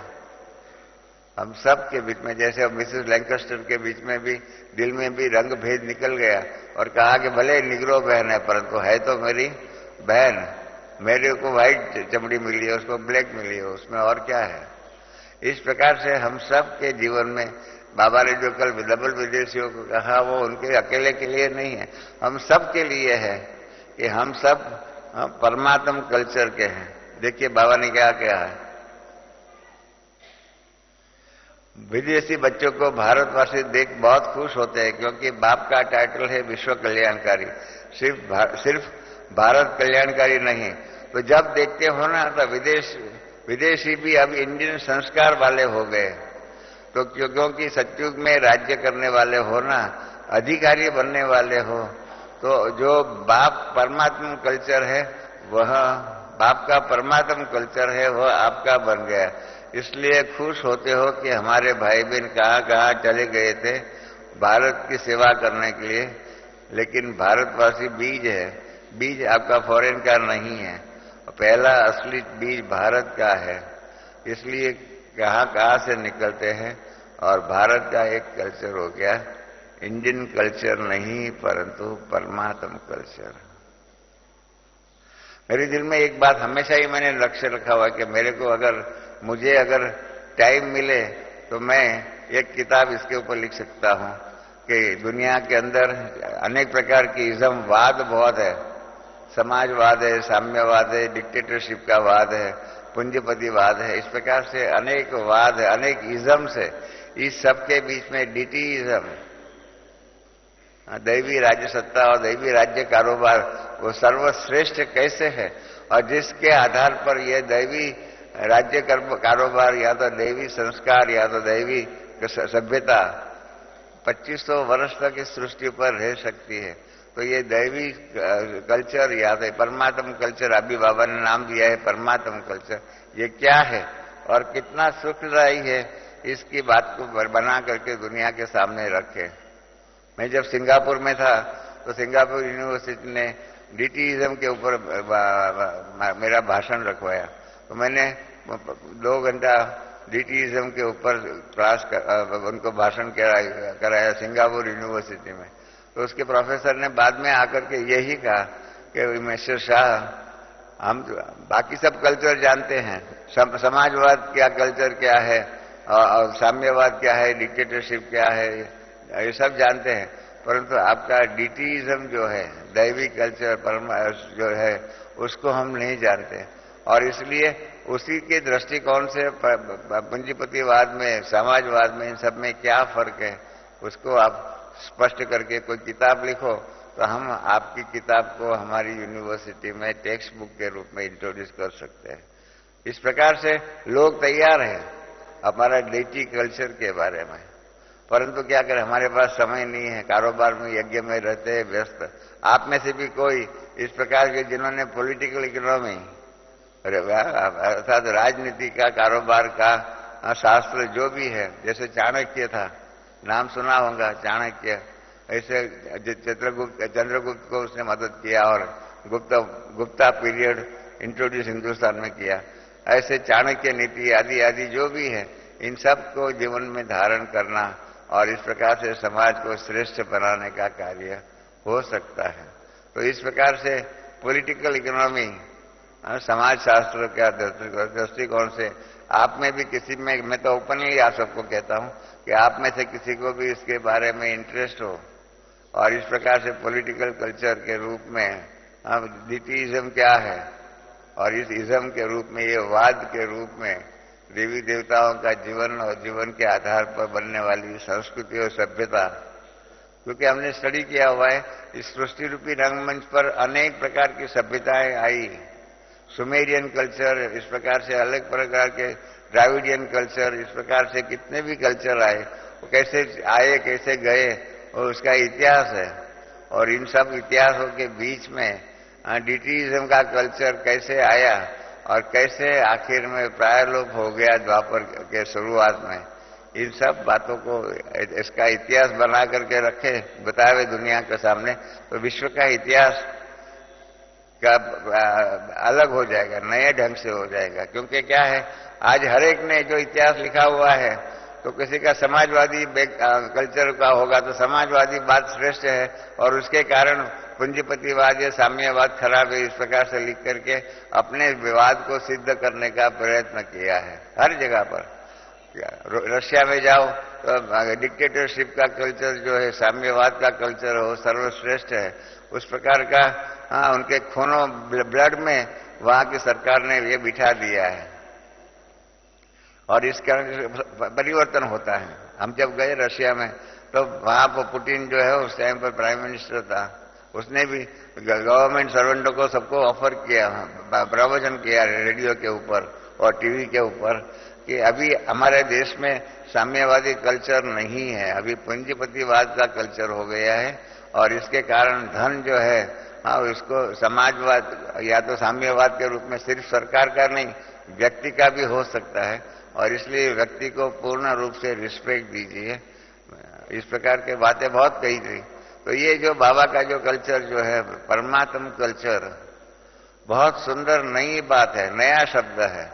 हम सब के बीच में, जैसे मिसेस लैंकेस्टर के बीच में भी दिल में भी रंग भेद निकल गया और कहा कि भले निग्रो बहन है परंतु है तो मेरी बहन, मेरे को व्हाइट चमड़ी मिली है, उसको ब्लैक मिली है, उसमें और क्या है। इस प्रकार से हम सब के जीवन में बाबा ने जो कल डबल विदेशियों को कहा वो उनके अकेले के लिए नहीं है, हम सब के लिए है कि हम सब परमात्म कल्चर के हैं। देखिए बाबा ने क्या कहा है, विदेशी बच्चों को भारतवासी देख बहुत खुश होते हैं क्योंकि बाप का टाइटल है विश्व कल्याणकारी, सिर्फ भारत कल्याणकारी नहीं। तो जब देखते हो ना तो विदेशी भी अब इंडियन संस्कार वाले हो गए, तो क्योंकि सतयुग में राज्य करने वाले हो ना, अधिकारी बनने वाले हो, तो जो बाप परमात्मा कल्चर है वह बाप का परमात्मा कल्चर है वह आपका बन गया। इसलिए खुश होते हो कि हमारे भाई बहन कहाँ कहाँ चले गए थे भारत की सेवा करने के लिए, लेकिन भारतवासी बीज है, बीज आपका फॉरेन का नहीं है, पहला असली बीज भारत का है। इसलिए कहाँ कहाँ से निकलते हैं और भारत का एक कल्चर हो गया, इंडियन कल्चर नहीं परंतु परमात्म कल्चर। मेरे दिल में एक बात हमेशा ही मैंने लक्ष्य रखा हुआ कि मेरे को मुझे अगर टाइम मिले तो मैं एक किताब इसके ऊपर लिख सकता हूं कि दुनिया के अंदर अनेक प्रकार की इज्म वाद बहुत है, समाजवाद है, साम्यवाद है, डिक्टेटरशिप का वाद है, पूंजीपतिवाद है, इस प्रकार से अनेक वाद है, अनेक इज्म से, इस सब के बीच में डीटीइज्म, दैवी राज्य सत्ता और दैवी राज्य कारोबार वो सर्वश्रेष्ठ कैसे है, और जिसके आधार पर यह दैवी राज्य कारोबार या तो दैवी संस्कार या तो दैवी सभ्यता 2500 वर्ष तक इस सृष्टि पर रह सकती है। तो ये दैवी कल्चर या तो परमात्म कल्चर, अभी बाबा ने नाम दिया है परमात्म कल्चर, ये क्या है और कितना सुखदायी है, इसकी बात को बना करके दुनिया के सामने रखे। मैं जब सिंगापुर में था तो सिंगापुर यूनिवर्सिटी ने डीटीइज्म के ऊपर मेरा भाषण रखवाया, तो मैंने 2 घंटा डीटीइज्म के ऊपर क्लास उनको भाषण कराया सिंगापुर यूनिवर्सिटी में। तो उसके प्रोफेसर ने बाद में आकर के यही कहा कि मिस्टर शाह, हम बाकी सब कल्चर जानते हैं, समाजवाद क्या कल्चर क्या है और साम्यवाद क्या है, डिक्टेटरशिप क्या है, ये सब जानते हैं, परंतु आपका डीटीइज्म जो है, दैवी कल्चर जो है, उसको हम नहीं जानते। और इसलिए उसी के दृष्टिकोण से पूंजीपतिवाद में, समाजवाद में, इन सब में क्या फर्क है, उसको आप स्पष्ट करके कोई किताब लिखो तो हम आपकी किताब को हमारी यूनिवर्सिटी में टेक्स्ट बुक के रूप में इंट्रोड्यूस कर सकते हैं। इस प्रकार से लोग तैयार हैं हमारा डेटी कल्चर के बारे में, परंतु क्या करें, हमारे पास समय नहीं है, कारोबार में यज्ञ में रहते हैं व्यस्त। आप में से भी कोई इस प्रकार के जिन्होंने पॉलिटिकल इकोनॉमी अर्थात राजनीति का, कारोबार का शास्त्र जो भी है, जैसे चाणक्य था, नाम सुना होगा चाणक्य, ऐसे चंद्रगुप्त को उसने मदद किया और गुप्ता पीरियड इंट्रोड्यूस हिंदुस्तान में किया। ऐसे चाणक्य नीति आदि आदि जो भी है, इन सब को जीवन में धारण करना और इस प्रकार से समाज को श्रेष्ठ बनाने का कार्य हो सकता है। तो इस प्रकार से पॉलिटिकल इकोनॉमी समाज शास्त्र का दृष्टिकोण से आप में भी किसी में, मैं तो ओपनली आप सबको कहता हूं कि आप में से किसी को भी इसके बारे में इंटरेस्ट हो और इस प्रकार से पॉलिटिकल कल्चर के रूप में डीटीइज्म क्या है और इस इज्म के रूप में, ये वाद के रूप में देवी देवताओं का जीवन और जीवन के आधार पर बनने वाली संस्कृति और सभ्यता, क्योंकि हमने स्टडी किया हुआ है, इस सृष्टि रूपी रंगमंच पर अनेक प्रकार की सभ्यताएं आई। सुमेरियन कल्चर, इस प्रकार से अलग प्रकार के द्राविडियन कल्चर, इस प्रकार से कितने भी कल्चर आए, वो कैसे आए, कैसे गए, और उसका इतिहास है। और इन सब इतिहासों के बीच में डीटीइज्म का कल्चर कैसे आया और कैसे आखिर में प्रायलोप हो गया द्वापर के शुरुआत में, इन सब बातों को इसका इतिहास बना करके रखे, बताए हुए दुनिया के सामने, तो विश्व का इतिहास का अलग हो जाएगा, नए ढंग से हो जाएगा। क्योंकि क्या है, आज हर एक ने जो इतिहास लिखा हुआ है, तो किसी का समाजवादी कल्चर का होगा तो समाजवादी बात श्रेष्ठ है और उसके कारण पूंजीपतिवाद या साम्यवाद खराब है, इस प्रकार से लिख करके अपने विवाद को सिद्ध करने का प्रयत्न किया है हर जगह पर। रशिया में जाओ तो डिक्टेटरशिप का कल्चर जो है, साम्यवाद का कल्चर हो, सर्वश्रेष्ठ है, उस प्रकार का उनके खूनों ब्लड में वहां की सरकार ने ये बिठा दिया है और इस कारण परिवर्तन होता है। हम जब गए रशिया में तो वहां पर पुतिन जो है उस टाइम पर प्राइम मिनिस्टर था, उसने भी गवर्नमेंट सर्वेंटों को सबको ऑफर किया, प्रवचन किया रेडियो के ऊपर और टीवी के ऊपर कि अभी हमारे देश में साम्यवादी कल्चर नहीं है, अभी पूंजीपतिवाद का कल्चर हो गया है और इसके कारण धन जो है इसको समाजवाद या तो साम्यवाद के रूप में सिर्फ सरकार का नहीं, व्यक्ति का भी हो सकता है और इसलिए व्यक्ति को पूर्ण रूप से रिस्पेक्ट दीजिए। इस प्रकार के बातें बहुत कही गई। तो ये जो बाबा का जो कल्चर जो है परमात्म कल्चर, बहुत सुंदर नई बात है, नया शब्द है।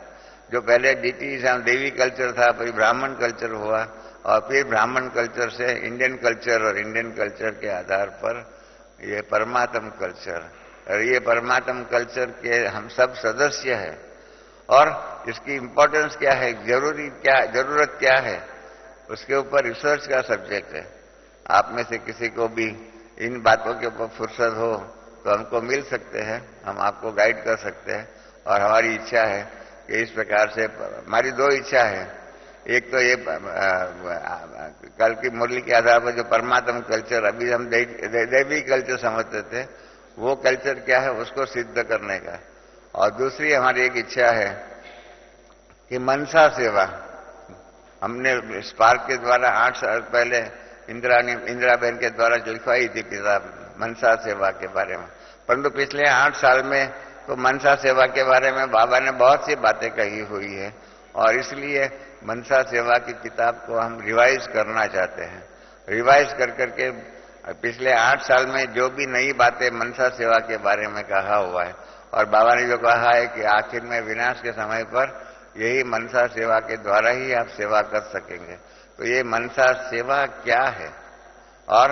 जो पहले डीटीइज्म देवी कल्चर था, फिर ब्राह्मण कल्चर हुआ और फिर ब्राह्मण कल्चर से इंडियन कल्चर और इंडियन कल्चर के आधार पर ये परमात्म कल्चर, और ये परमात्म कल्चर के हम सब सदस्य हैं और इसकी इम्पोर्टेंस क्या है, जरूरत क्या है, उसके ऊपर रिसर्च का सब्जेक्ट है। आप में से किसी को भी इन बातों के ऊपर फुर्सत हो तो हमको मिल सकते हैं, हम आपको गाइड कर सकते हैं। और हमारी इच्छा है कि इस प्रकार से, हमारी दो इच्छा है, एक तो ये कल की मुरली के आधार पर जो परमात्म कल्चर अभी हम दैवी कल्चर समझते थे, वो कल्चर क्या है उसको सिद्ध करने का, और दूसरी हमारी एक इच्छा है कि मनसा सेवा, हमने स्पार्क के द्वारा 8 साल पहले इंदिरा बहन के द्वारा लिखवाई थी किताब मनसा सेवा के बारे में, परंतु पिछले 8 साल में तो मनसा सेवा के बारे में बाबा ने बहुत सी बातें कही हुई है और इसलिए मनसा सेवा की किताब को हम रिवाइज करना चाहते हैं। रिवाइज कर करके पिछले 8 साल में जो भी नई बातें मनसा सेवा के बारे में कहा हुआ है, और बाबा ने जो कहा है कि आखिर में विनाश के समय पर यही मनसा सेवा के द्वारा ही आप सेवा कर सकेंगे। तो ये मनसा सेवा क्या है और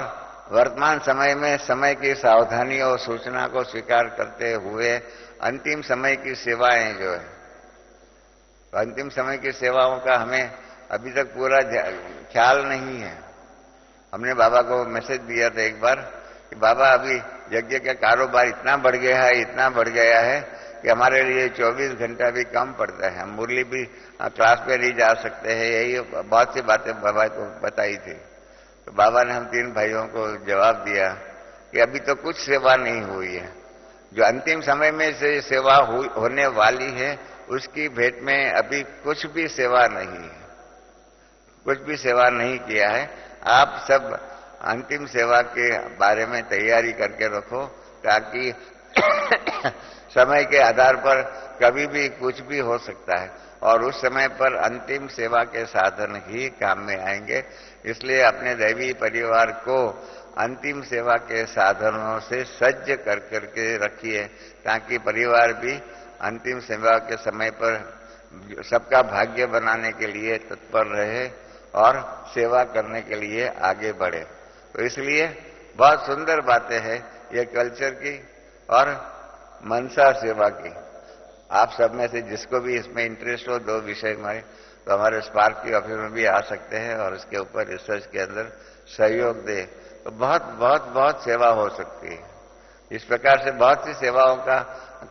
वर्तमान समय में समय की सावधानी और सूचना को स्वीकार करते हुए अंतिम समय की सेवाएं जो है, अंतिम समय की सेवाओं का हमें अभी तक पूरा ख्याल नहीं है। हमने बाबा को मैसेज दिया था एक बार कि बाबा अभी यज्ञ का कारोबार इतना बढ़ गया है कि हमारे लिए 24 घंटा भी कम पड़ता है, हम मुरली भी क्लास पे नहीं जा सकते हैं। यही बहुत सी बातें बाबा को बताई थी। तो बाबा ने हम 3 भाइयों को जवाब दिया कि अभी तो कुछ सेवा नहीं हुई है, जो अंतिम समय में से सेवा होने वाली है उसकी भेंट में अभी कुछ भी सेवा नहीं है, कुछ भी सेवा नहीं किया है। आप सब अंतिम सेवा के बारे में तैयारी करके रखो, ताकि समय के आधार पर कभी भी कुछ भी हो सकता है और उस समय पर अंतिम सेवा के साधन ही काम में आएंगे। इसलिए अपने दैवी परिवार को अंतिम सेवा के साधनों से सज्ज कर करके रखिए, ताकि परिवार भी अंतिम सेवा के समय पर सबका भाग्य बनाने के लिए तत्पर रहे और सेवा करने के लिए आगे बढ़े। तो इसलिए बहुत सुंदर बातें हैं ये कल्चर की और मनसा सेवा की। आप सब में से जिसको भी इसमें इंटरेस्ट हो 2 विषय में, तो हमारे स्पार्क की ऑफिस में भी आ सकते हैं और इसके ऊपर रिसर्च के अंदर सहयोग दे, तो बहुत बहुत बहुत सेवा हो सकती है। इस प्रकार से बहुत सी सेवाओं का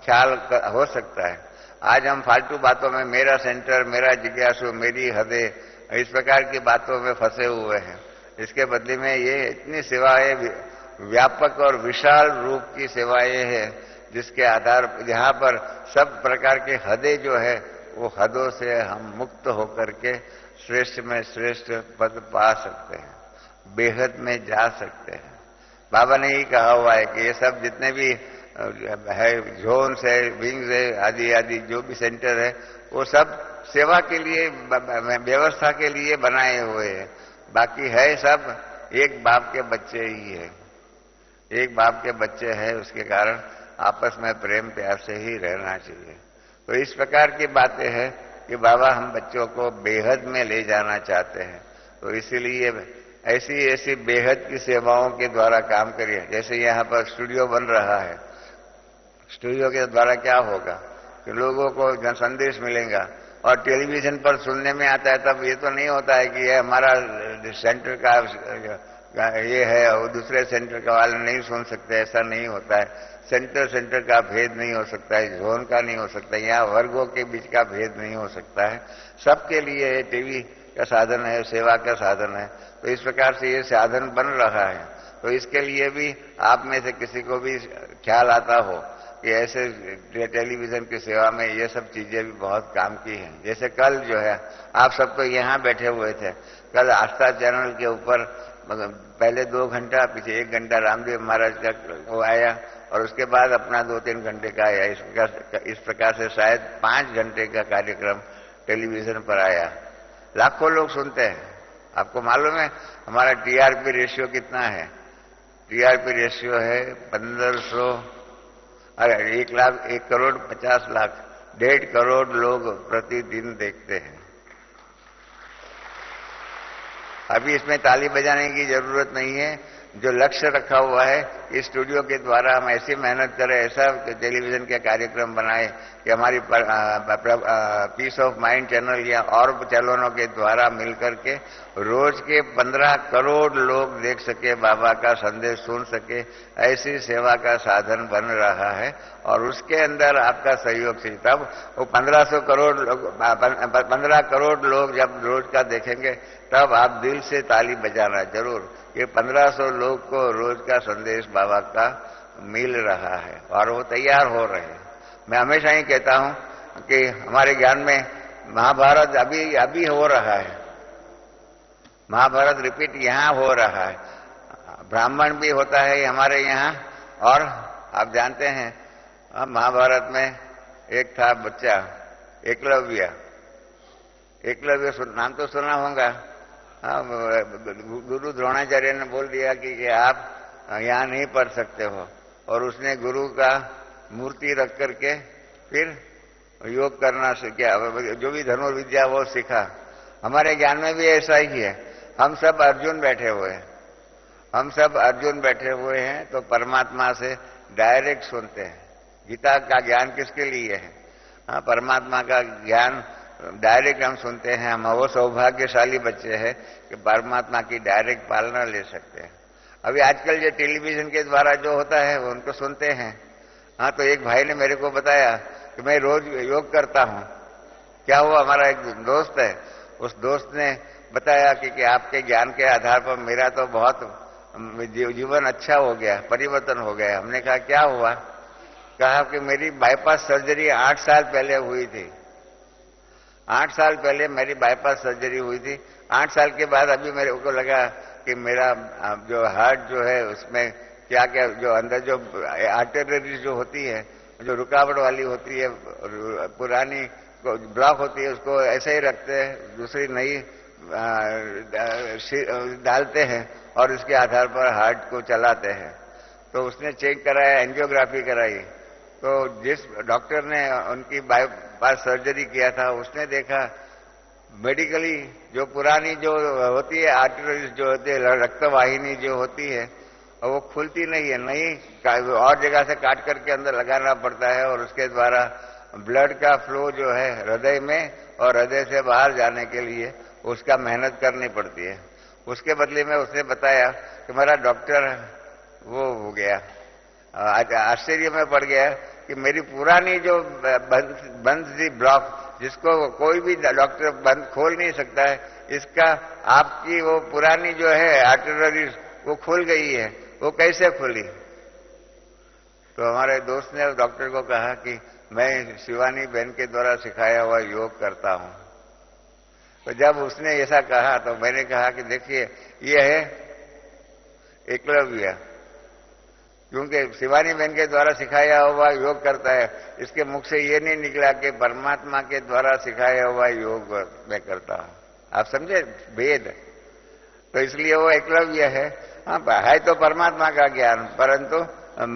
ख्याल हो सकता है। आज हम फालतू बातों में मेरा सेंटर, मेरा जिज्ञासु, मेरी हदें, इस प्रकार की बातों में फंसे हुए हैं। इसके बदले में ये इतनी सेवाएं, व्यापक और विशाल रूप की सेवाएं हैं, जिसके आधार जहां पर सब प्रकार के हदें जो है वो हदों से हम मुक्त होकर के श्रेष्ठ में श्रेष्ठ पद पा सकते हैं, बेहद में जा सकते हैं। बाबा ने ही कहा हुआ है कि ये सब जितने भी है, जोन्स है, विंग्स है, आदि आदि जो भी सेंटर है, वो सब सेवा के लिए, व्यवस्था के लिए बनाए हुए हैं। बाकी है सब एक बाप के बच्चे ही है, एक बाप के बच्चे हैं, उसके कारण आपस में प्रेम प्यार से ही रहना चाहिए। तो इस प्रकार की बातें हैं कि बाबा हम बच्चों को बेहद में ले जाना चाहते हैं। तो इसीलिए ऐसी ऐसी बेहद की सेवाओं के द्वारा काम करिए। जैसे यहाँ पर स्टूडियो बन रहा है, स्टूडियो के द्वारा क्या होगा कि लोगों को संदेश मिलेगा और टेलीविजन पर सुनने में आता है। तब ये तो नहीं होता है कि ये हमारा सेंटर का ये है और दूसरे सेंटर का वाले नहीं सुन सकते, ऐसा नहीं होता है। सेंटर का भेद नहीं हो सकता है, जोन का नहीं हो सकता है, यहाँ वर्गों के बीच का भेद नहीं हो सकता है। सबके लिए टीवी का साधन है, सेवा का साधन है। तो इस प्रकार से ये साधन बन रहा है। तो इसके लिए भी आप में से किसी को भी ख्याल आता हो कि ऐसे टेलीविजन की सेवा में ये सब चीजें भी बहुत काम की हैं। जैसे कल जो है आप सब तो यहाँ बैठे हुए थे, कल आस्था चैनल के ऊपर पहले 2 घंटा, पीछे 1 घंटा रामदेव महाराज का वो आया और उसके बाद अपना 2-3 घंटे का आया। इस प्रकार से शायद 5 घंटे का कार्यक्रम टेलीविजन पर आया। लाखों लोग सुनते हैं। आपको मालूम है हमारा टीआरपी रेशियो कितना है? टीआरपी रेशियो है 1500, अरे 1 करोड़ 50 लाख, 1.5 करोड़ लोग प्रतिदिन देखते हैं। अभी इसमें ताली बजाने की जरूरत नहीं है। जो लक्ष्य रखा हुआ है इस स्टूडियो के द्वारा हम ऐसी मेहनत करें, ऐसा टेलीविजन के कार्यक्रम बनाए कि हमारी पीस ऑफ माइंड चैनल या और चैनलों के द्वारा मिलकर के रोज के 15 करोड़ लोग देख सके, बाबा का संदेश सुन सके, ऐसी सेवा का साधन बन रहा है। और उसके अंदर आपका सहयोग चाहिए। तब वो 1500 करोड़ लोग, 15 करोड़ लोग जब रोज का देखेंगे तब आप दिल से ताली बजाना जरूर। ये 1500 लोग को रोज का संदेश बाबा का मिल रहा है और वो तैयार हो रहे हैं। मैं हमेशा ही कहता हूं कि हमारे ज्ञान में महाभारत अभी हो रहा है, महाभारत रिपीट यहाँ हो रहा है, ब्राह्मण भी होता है हमारे यहाँ। और आप जानते हैं महाभारत में एक था बच्चा एकलव्य, नाम तो सुना होगा। गुरु द्रोणाचार्य ने बोल दिया कि आप यहाँ नहीं पढ़ सकते हो, और उसने गुरु का मूर्ति रख करके फिर योग करना सीखा, जो भी धनुर्विद्या वो सीखा। हमारे ज्ञान में भी ऐसा ही है। हम सब अर्जुन बैठे हुए हैं, हम सब अर्जुन बैठे हुए हैं तो परमात्मा से डायरेक्ट सुनते हैं। गीता का ज्ञान किसके लिए है? हाँ, परमात्मा का ज्ञान डायरेक्ट हम सुनते हैं। हम वो सौभाग्यशाली बच्चे हैं कि परमात्मा की डायरेक्ट पालना ले सकते हैं। अभी आजकल जो टेलीविजन के द्वारा जो होता है वो उनको सुनते हैं। हाँ, तो एक भाई ने मेरे को बताया कि मैं रोज योग करता हूँ। क्या हुआ, हमारा एक दोस्त है, उस दोस्त ने बताया कि आपके ज्ञान के आधार पर मेरा तो बहुत जीवन अच्छा हो गया, परिवर्तन हो गया। हमने कहा क्या हुआ? कहा कि मेरी बाईपास सर्जरी 8 साल पहले हुई थी। 8 साल पहले मेरी बाईपास सर्जरी हुई थी। 8 साल के बाद अभी मेरे को लगा कि मेरा जो हार्ट जो है उसमें क्या क्या जो अंदर जो आर्टरीज जो होती है, जो रुकावट वाली होती है, पुरानी ब्लॉक होती है, उसको ऐसे ही रखते हैं, दूसरी नई डालते हैं और इसके आधार पर हार्ट को चलाते हैं। तो उसने चेक कराया, एंजियोग्राफी कराई। तो जिस डॉक्टर ने उनकी बाईपास सर्जरी किया था उसने देखा मेडिकली जो पुरानी जो होती है आर्टरीज जो होती है, रक्तवाहिनी जो होती है, और वो खुलती नहीं है, नहीं और जगह से काट करके अंदर लगाना पड़ता है और उसके द्वारा ब्लड का फ्लो जो है हृदय में और हृदय से बाहर जाने के लिए उसका मेहनत करनी पड़ती है। उसके बदले में उसने बताया कि मेरा डॉक्टर वो हो गया, आश्चर्य में पड़ गया कि मेरी पुरानी जो बंद थी ब्लॉक, जिसको कोई भी डॉक्टर बंद खोल नहीं सकता है, इसका आपकी वो पुरानी जो है आर्टरीज वो खुल गई है। वो कैसे खुली? तो हमारे दोस्त ने डॉक्टर को कहा कि मैं शिवानी बहन के द्वारा सिखाया हुआ योग करता हूं। तो जब उसने ऐसा कहा तो मैंने कहा कि देखिए ये है एकलव्य, क्योंकि शिवानी बहन के द्वारा सिखाया हुआ योग करता है। इसके मुख से ये नहीं निकला कि परमात्मा के द्वारा सिखाया हुआ योग मैं करता हूं। आप समझे भेद? तो इसलिए वो एकलव्य है। हाँ, है तो परमात्मा का ज्ञान, परंतु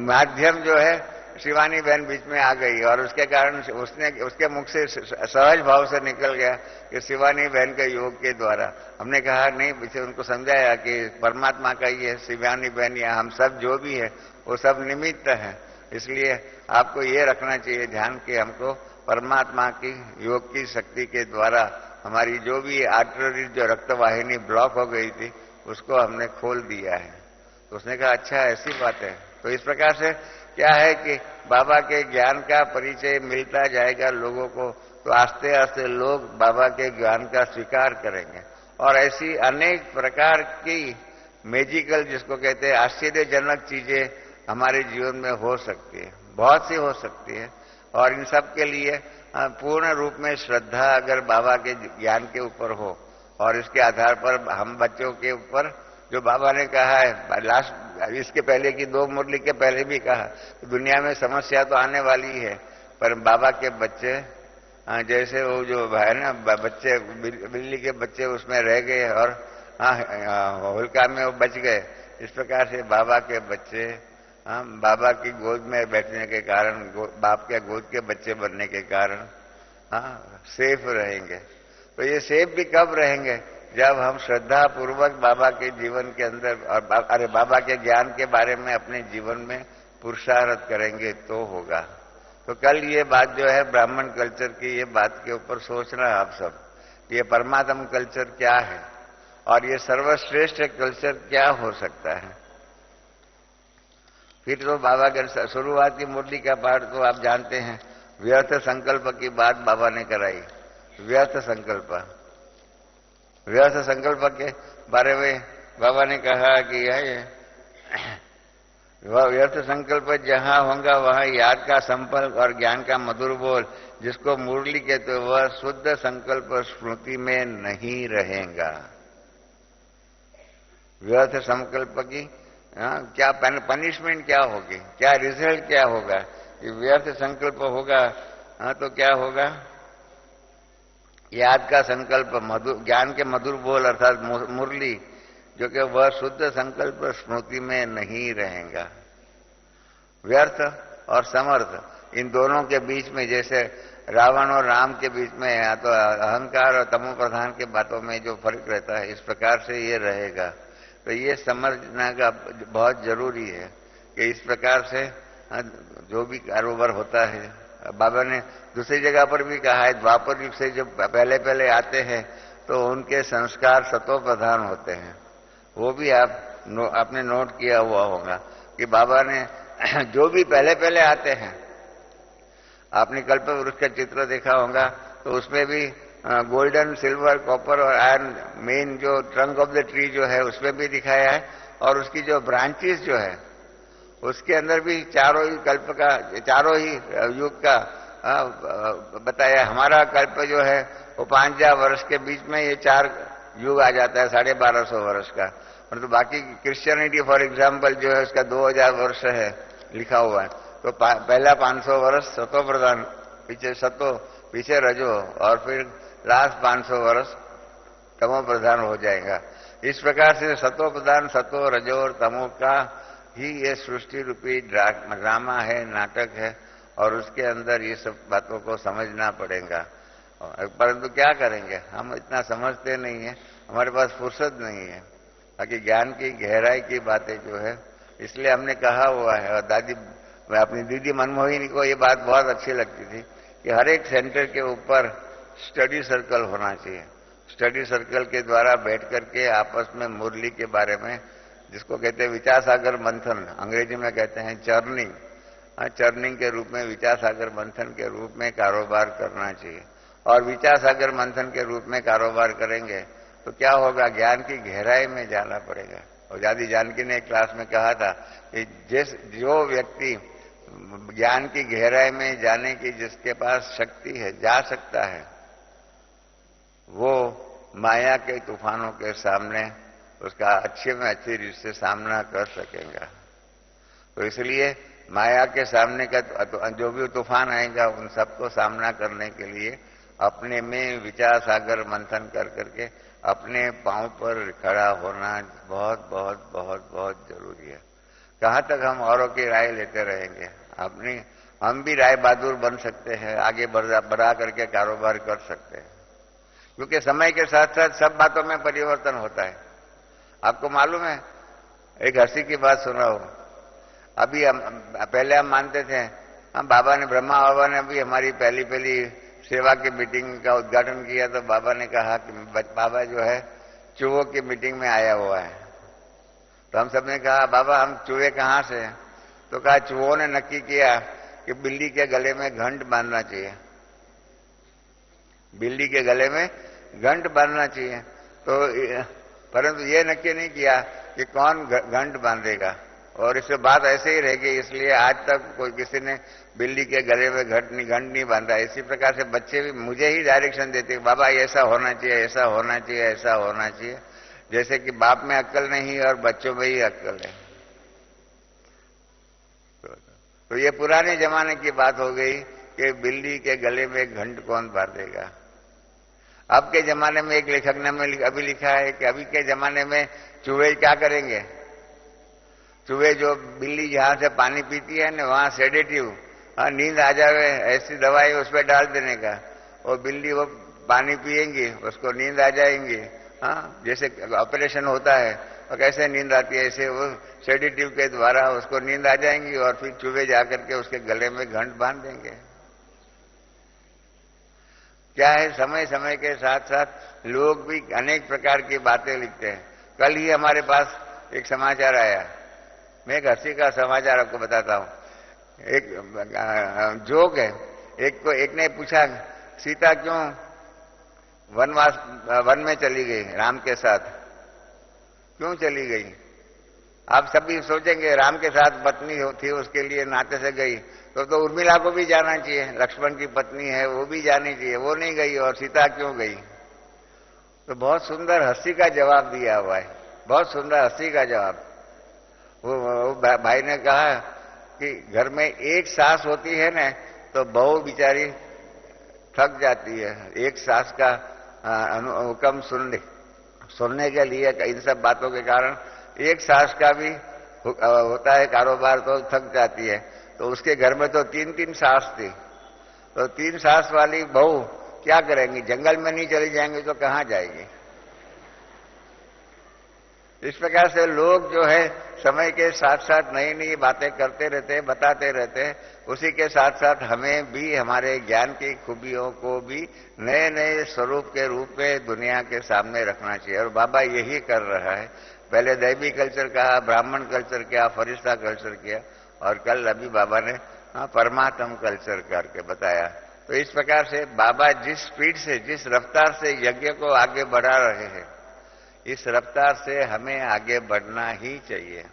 माध्यम जो है शिवानी बहन बीच में आ गई और उसके कारण उसके मुख से सहज भाव से निकल गया कि शिवानी बहन के योग के द्वारा। हमने कहा नहीं, पीछे उनको समझाया कि परमात्मा का ही है शिवानी बहन, या हम सब जो भी है वो सब निमित्त है। इसलिए आपको ये रखना चाहिए ध्यान कि हमको परमात्मा की योग की शक्ति के द्वारा हमारी जो भी आर्टरी जो रक्तवाहिनी ब्लॉक हो गई थी उसको हमने खोल दिया है। तो उसने कहा अच्छा ऐसी बात है। तो इस प्रकार से क्या है कि बाबा के ज्ञान का परिचय मिलता जाएगा लोगों को, तो आस्ते आस्ते लोग बाबा के ज्ञान का स्वीकार करेंगे। और ऐसी अनेक प्रकार की मैजिकल, जिसको कहते हैं आश्चर्यजनक चीजें हमारे जीवन में हो सकती है, बहुत सी हो सकती है। और इन सब के लिए पूर्ण रूप में श्रद्धा अगर बाबा के ज्ञान के ऊपर हो और इसके आधार पर हम बच्चों के ऊपर जो बाबा ने कहा है लास्ट, इसके पहले की 2 मुरली के पहले भी कहा, दुनिया में समस्या तो आने वाली है, पर बाबा के बच्चे जैसे वो जो है ना बच्चे बिल्ली के बच्चे उसमें रह गए और होलिका में वो बच गए, इस प्रकार से बाबा के बच्चे बाबा की गोद में बैठने के कारण, बाप के गोद के बच्चे बनने के कारण सेफ रहेंगे। तो ये सेफ भी कब रहेंगे? जब हम श्रद्धा पूर्वक बाबा के जीवन के अंदर और बाबा के ज्ञान के बारे में अपने जीवन में पुरुषार्थ करेंगे तो होगा। तो कल ये बात जो है ब्राह्मण कल्चर की, ये बात के ऊपर सोचना है आप सब, ये परमात्म कल्चर क्या है और ये सर्वश्रेष्ठ कल्चर क्या हो सकता है। फिर तो बाबा के शुरुआत की मुरली का पाठ तो आप जानते हैं, व्यर्थ संकल्प की बात बाबा ने कराई। व्यर्थ संकल्प के बारे में बाबा ने कहा कि वह व्यर्थ संकल्प जहां होगा वहां याद का संपर्क और ज्ञान का मधुर बोल, जिसको मुरली कहते वह शुद्ध संकल्प स्मृति में नहीं रहेगा। व्यर्थ संकल्प की क्या पनिशमेंट क्या होगी, क्या रिजल्ट क्या होगा? ये व्यर्थ संकल्प होगा तो क्या होगा? याद का संकल्प, ज्ञान के मधुर बोल अर्थात मुरली, जो कि वह शुद्ध संकल्प स्मृति में नहीं रहेगा। व्यर्थ और समर्थ, इन दोनों के बीच में जैसे रावण और राम के बीच में या तो अहंकार और तमो प्रधान के बातों में जो फर्क रहता है, इस प्रकार से ये रहेगा। तो ये समझना का बहुत जरूरी है कि इस प्रकार से जो भी कारोबार होता है, बाबा ने दूसरी जगह पर भी कहा है, द्वापर युग से जो पहले पहले आते हैं तो उनके संस्कार सतो प्रधान होते हैं। वो भी आपने नोट किया हुआ होगा कि बाबा ने जो भी पहले पहले आते हैं, आपने कल्पवृक्ष का चित्र देखा होगा तो उसमें भी गोल्डन, सिल्वर, कॉपर और आयरन मेन जो ट्रंक ऑफ द ट्री जो है उसमें भी दिखाया है, और उसकी जो ब्रांचेस जो है उसके अंदर भी चारों ही कल्प का, चारों ही युग का बताया। हमारा कल्प जो है वो 5000 वर्ष के बीच में ये 4 युग आ जाता है, 1250 वर्ष का। परंतु बाकी क्रिश्चियनिटी फॉर एग्जाम्पल जो है उसका 2000 वर्ष है लिखा हुआ है। तो पहला 500 वर्ष सतो प्रधान, पीछे सतो, पीछे रजो, और फिर लास्ट 500 वर्ष तमो प्रधान हो जाएगा। इस प्रकार से सतो प्रधान, सतो, रजो और तमो का ही ये सृष्टि रूपी ड्रामा है, नाटक है, और उसके अंदर ये सब बातों को समझना पड़ेगा। परंतु क्या करेंगे, हम इतना समझते नहीं है, हमारे पास फुर्सत नहीं है। बाकी ज्ञान की गहराई की बातें जो है, इसलिए हमने कहा हुआ है, और अपनी दीदी मनमोहिनी को ये बात बहुत अच्छी लगती थी कि हर एक सेंटर के ऊपर स्टडी सर्कल होना चाहिए। स्टडी सर्कल के द्वारा बैठ करके आपस में मुरली के बारे में, जिसको कहते हैं विचार सागर मंथन, अंग्रेजी में कहते हैं चर्निंग, चर्निंग के रूप में, विचार सागर मंथन के रूप में कारोबार करना चाहिए। और विचार सागर मंथन के रूप में कारोबार करेंगे तो क्या होगा, ज्ञान की गहराई में जाना पड़ेगा। और दादी जानकी ने एक क्लास में कहा था कि जो व्यक्ति ज्ञान की गहराई में जाने की जिसके पास शक्ति है, जा सकता है, वो माया के तूफानों के सामने उसका अच्छे में अच्छी रीत से सामना कर सकेगा। तो इसलिए माया के सामने का जो भी तूफान आएगा उन सबको सामना करने के लिए अपने में विचार सागर मंथन कर करके अपने पांव पर खड़ा होना बहुत बहुत बहुत बहुत जरूरी है। कहाँ तक हम औरों की राय लेते रहेंगे? हम भी राय बहादुर बन सकते हैं, आगे बढ़ा करके कारोबार कर सकते हैं, क्योंकि समय के साथ साथ सब बातों में परिवर्तन होता है। आपको मालूम है, एक हंसी की बात सुना हो। अभी पहले हम मानते थे, हम बाबा ने, ब्रह्मा बाबा ने भी हमारी पहली सेवा की मीटिंग का उद्घाटन किया तो बाबा ने कहा कि बाबा जो है चूहों की मीटिंग में आया हुआ है। तो हम सब ने कहा बाबा हम चूहे कहाँ से हैं? तो कहा चूहों ने नक्की किया कि बिल्ली के गले में घंट बांधना चाहिए, बिल्ली के गले में घंट बांधना चाहिए। तो परंतु ये नक्की नहीं किया कि कौन घंट बांधेगा, और इससे बात ऐसे ही रह गई। इसलिए आज तक कोई किसी ने बिल्ली के गले में घंट नहीं बांधा। इसी प्रकार से बच्चे भी मुझे ही डायरेक्शन देते हैं, बाबा ऐसा होना चाहिए, ऐसा होना चाहिए, ऐसा होना चाहिए। जैसे कि बाप में अक्ल नहीं और बच्चों में ही अक्ल है। तो ये पुराने जमाने की बात हो गई कि बिल्ली के गले में घंट कौन बांधेगा। अब के जमाने में एक लेखक ने अभी लिखा है कि अभी के जमाने में चूहे क्या करेंगे, चूहे जो बिल्ली जहां से पानी पीती है ना, वहां सेडेटिव, नींद आ जावे ऐसी दवाई उस पर डाल देने का, और बिल्ली वो पानी पिएंगी, उसको नींद आ जाएंगी। जैसे ऑपरेशन होता है और कैसे नींद आती है, ऐसे वो सेडेटिव के द्वारा उसको नींद आ जाएंगी, और फिर चूहे जाकर के उसके गले में घंट बांध देंगे। क्या है, समय समय के साथ साथ लोग भी अनेक प्रकार की बातें लिखते हैं। कल ही हमारे पास एक समाचार आया, मैं एक हंसी का समाचार आपको बताता हूं। एक जोक है, एक ने पूछा सीता क्यों वन में चली गई राम के साथ, क्यों चली गई? आप सभी सोचेंगे राम के साथ पत्नी थी, उसके लिए नाते से गई, तो उर्मिला को भी जाना चाहिए, लक्ष्मण की पत्नी है वो भी जानी चाहिए, वो नहीं गई और सीता क्यों गई? तो बहुत सुंदर हंसी का जवाब दिया हुआ है, बहुत सुंदर हंसी का जवाब। वो भाई ने कहा कि घर में एक सास होती है ना तो बहू बेचारी थक जाती है, एक सास का हुक्म सुनने के लिए इन सब बातों के कारण एक सास का भी होता है कारोबार तो थक जाती है। तो उसके घर में तो 3-3 सास थी, तो 3 सास वाली बहू क्या करेंगी? जंगल में नहीं चली जाएंगी तो कहां जाएगी? इस प्रकार से लोग जो है समय के साथ साथ नई नई बातें करते रहते हैं, बताते रहते हैं। उसी के साथ साथ हमें भी हमारे ज्ञान की खूबियों को भी नए नए स्वरूप के रूप में दुनिया के सामने रखना चाहिए, और बाबा यही कर रहा है। पहले दैवी कल्चर कहा, ब्राह्मण कल्चर किया, फरिश्ता कल्चर किया, और कल अभी बाबा ने परमात्म कल्चर करके बताया तो इस प्रकार से बाबा जिस स्पीड से, जिस रफ्तार से यज्ञ को आगे बढ़ा रहे हैं, इस रफ्तार से हमें आगे बढ़ना ही चाहिए।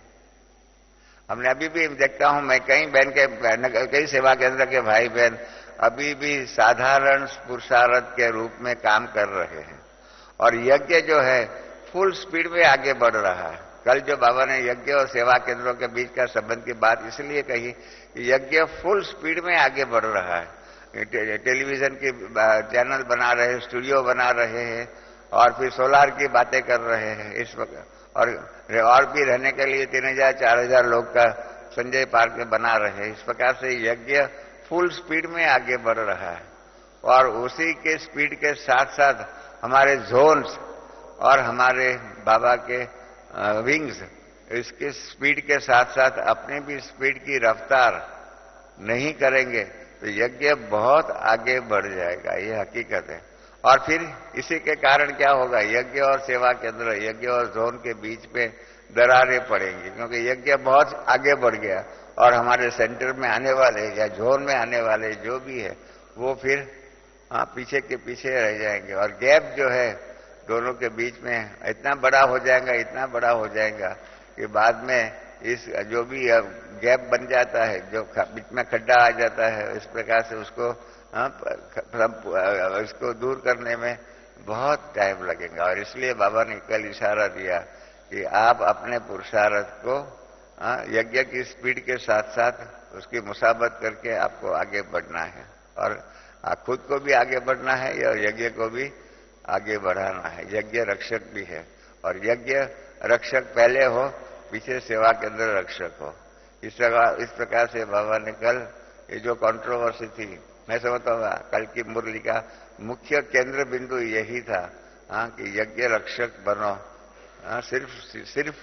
हमने अभी भी देखता हूं मैं कई सेवा केंद्र के भाई बहन अभी भी साधारण पुरुषार्थ के रूप में काम कर रहे हैं और यज्ञ जो है फुल स्पीड में आगे बढ़ रहा है। कल जो बाबा ने यज्ञ और सेवा केंद्रों के बीच का संबंध की बात इसलिए कही कि यज्ञ फुल स्पीड में आगे बढ़ रहा है। टेलीविजन की चैनल बना रहे हैं, स्टूडियो बना रहे हैं और फिर सोलार की बातें कर रहे हैं इस वक्त, और भी रहने के लिए 3000-4000 लोग का संजय पार्क में बना रहे हैं। इस प्रकार से यज्ञ फुल स्पीड में आगे बढ़ रहा है और उसी के स्पीड के साथ साथ हमारे जोन्स और हमारे बाबा के विंग्स इसके स्पीड के साथ साथ अपने भी स्पीड की रफ्तार नहीं करेंगे तो यज्ञ बहुत आगे बढ़ जाएगा, ये हकीकत है। और फिर इसी के कारण क्या होगा, यज्ञ और सेवा केंद्र, यज्ञ और जोन के बीच में दरारें पड़ेंगी क्योंकि यज्ञ बहुत आगे बढ़ गया और हमारे सेंटर में आने वाले या जोन में आने वाले जो भी है वो फिर पीछे के पीछे रह जाएंगे और गैप जो है दोनों के बीच में इतना बड़ा हो जाएगा कि बाद में इस जो भी गैप बन जाता है, जो बीच में खड्डा आ जाता है, इस प्रकार से इसको दूर करने में बहुत टाइम लगेगा। और इसलिए बाबा ने कल इशारा दिया कि आप अपने पुरुषार्थ को यज्ञ की स्पीड के साथ साथ उसकी मुसाबत करके आपको आगे बढ़ना है और खुद को भी आगे बढ़ना है और यज्ञ को भी आगे बढ़ाना है। यज्ञ रक्षक भी है और यज्ञ रक्षक पहले हो, पीछे सेवा केंद्र रक्षक हो। इस प्रकार से बाबा ने कल ये जो कंट्रोवर्सी थी, मैं समझता हूँ कल की मुरली का मुख्य केंद्र बिंदु यही था कि यज्ञ रक्षक बनो, सिर्फ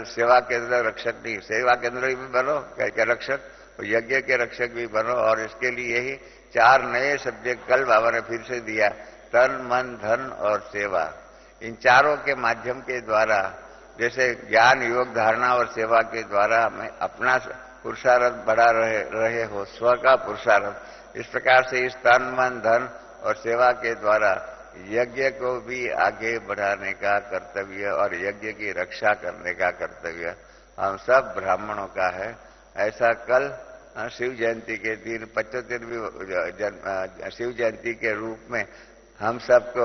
सेवा केंद्र रक्षक नहीं, सेवा केंद्र भी बनो क्या रक्षक, यज्ञ के रक्षक भी बनो। और इसके लिए ही 4 नए सब्जेक्ट कल बाबा ने फिर से दिया, तन मन धन और सेवा। इन चारों के माध्यम के द्वारा, जैसे ज्ञान योग धारणा और सेवा के द्वारा हमें अपना पुरुषार्थ बढ़ा रहे हो, स्व का पुरुषार्थ, इस प्रकार से इस तन मन धन और सेवा के द्वारा यज्ञ को भी आगे बढ़ाने का कर्तव्य और यज्ञ की रक्षा करने का कर्तव्य हम सब ब्राह्मणों का है। ऐसा कल शिव जयंती के दिन 75वीं शिव जयंती के रूप में हम सबको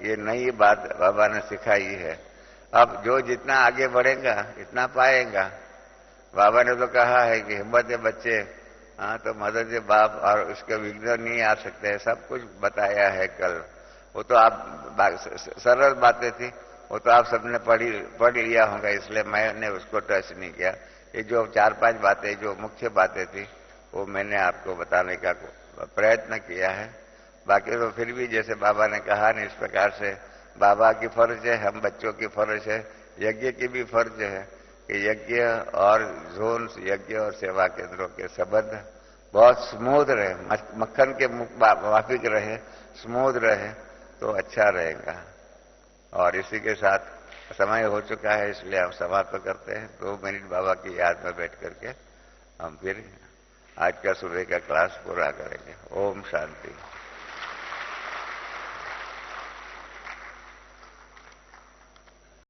ये नई बात बाबा ने सिखाई है। अब जो जितना आगे बढ़ेगा इतना पाएगा। बाबा ने तो कहा है कि हिम्मत है बच्चे, तो मदद है बाप, और उसके विघ्न नहीं आ सकते, सब कुछ बताया है कल। वो तो आप सरल बातें थी, वो तो आप सबने पढ़ लिया होगा, इसलिए मैंने उसको टच नहीं किया। ये जो 4-5 बातें जो मुख्य बातें थी वो मैंने आपको बताने का प्रयत्न किया है। बाकी तो फिर भी जैसे बाबा ने कहा ना, इस प्रकार से बाबा की फर्ज है, हम बच्चों की फर्ज है, यज्ञ की भी फर्ज है कि यज्ञ और जोन्स, यज्ञ और सेवा केंद्रों के संबंध बहुत स्मूथ रहे, मक्खन के माफिक रहे, स्मूथ रहे तो अच्छा रहेगा। और इसी के साथ समय हो चुका है, इसलिए हम समाप्त करते हैं। 2 मिनट बाबा की याद में बैठ करके हम फिर आज का सुबह का क्लास पूरा करेंगे। ओम शांति।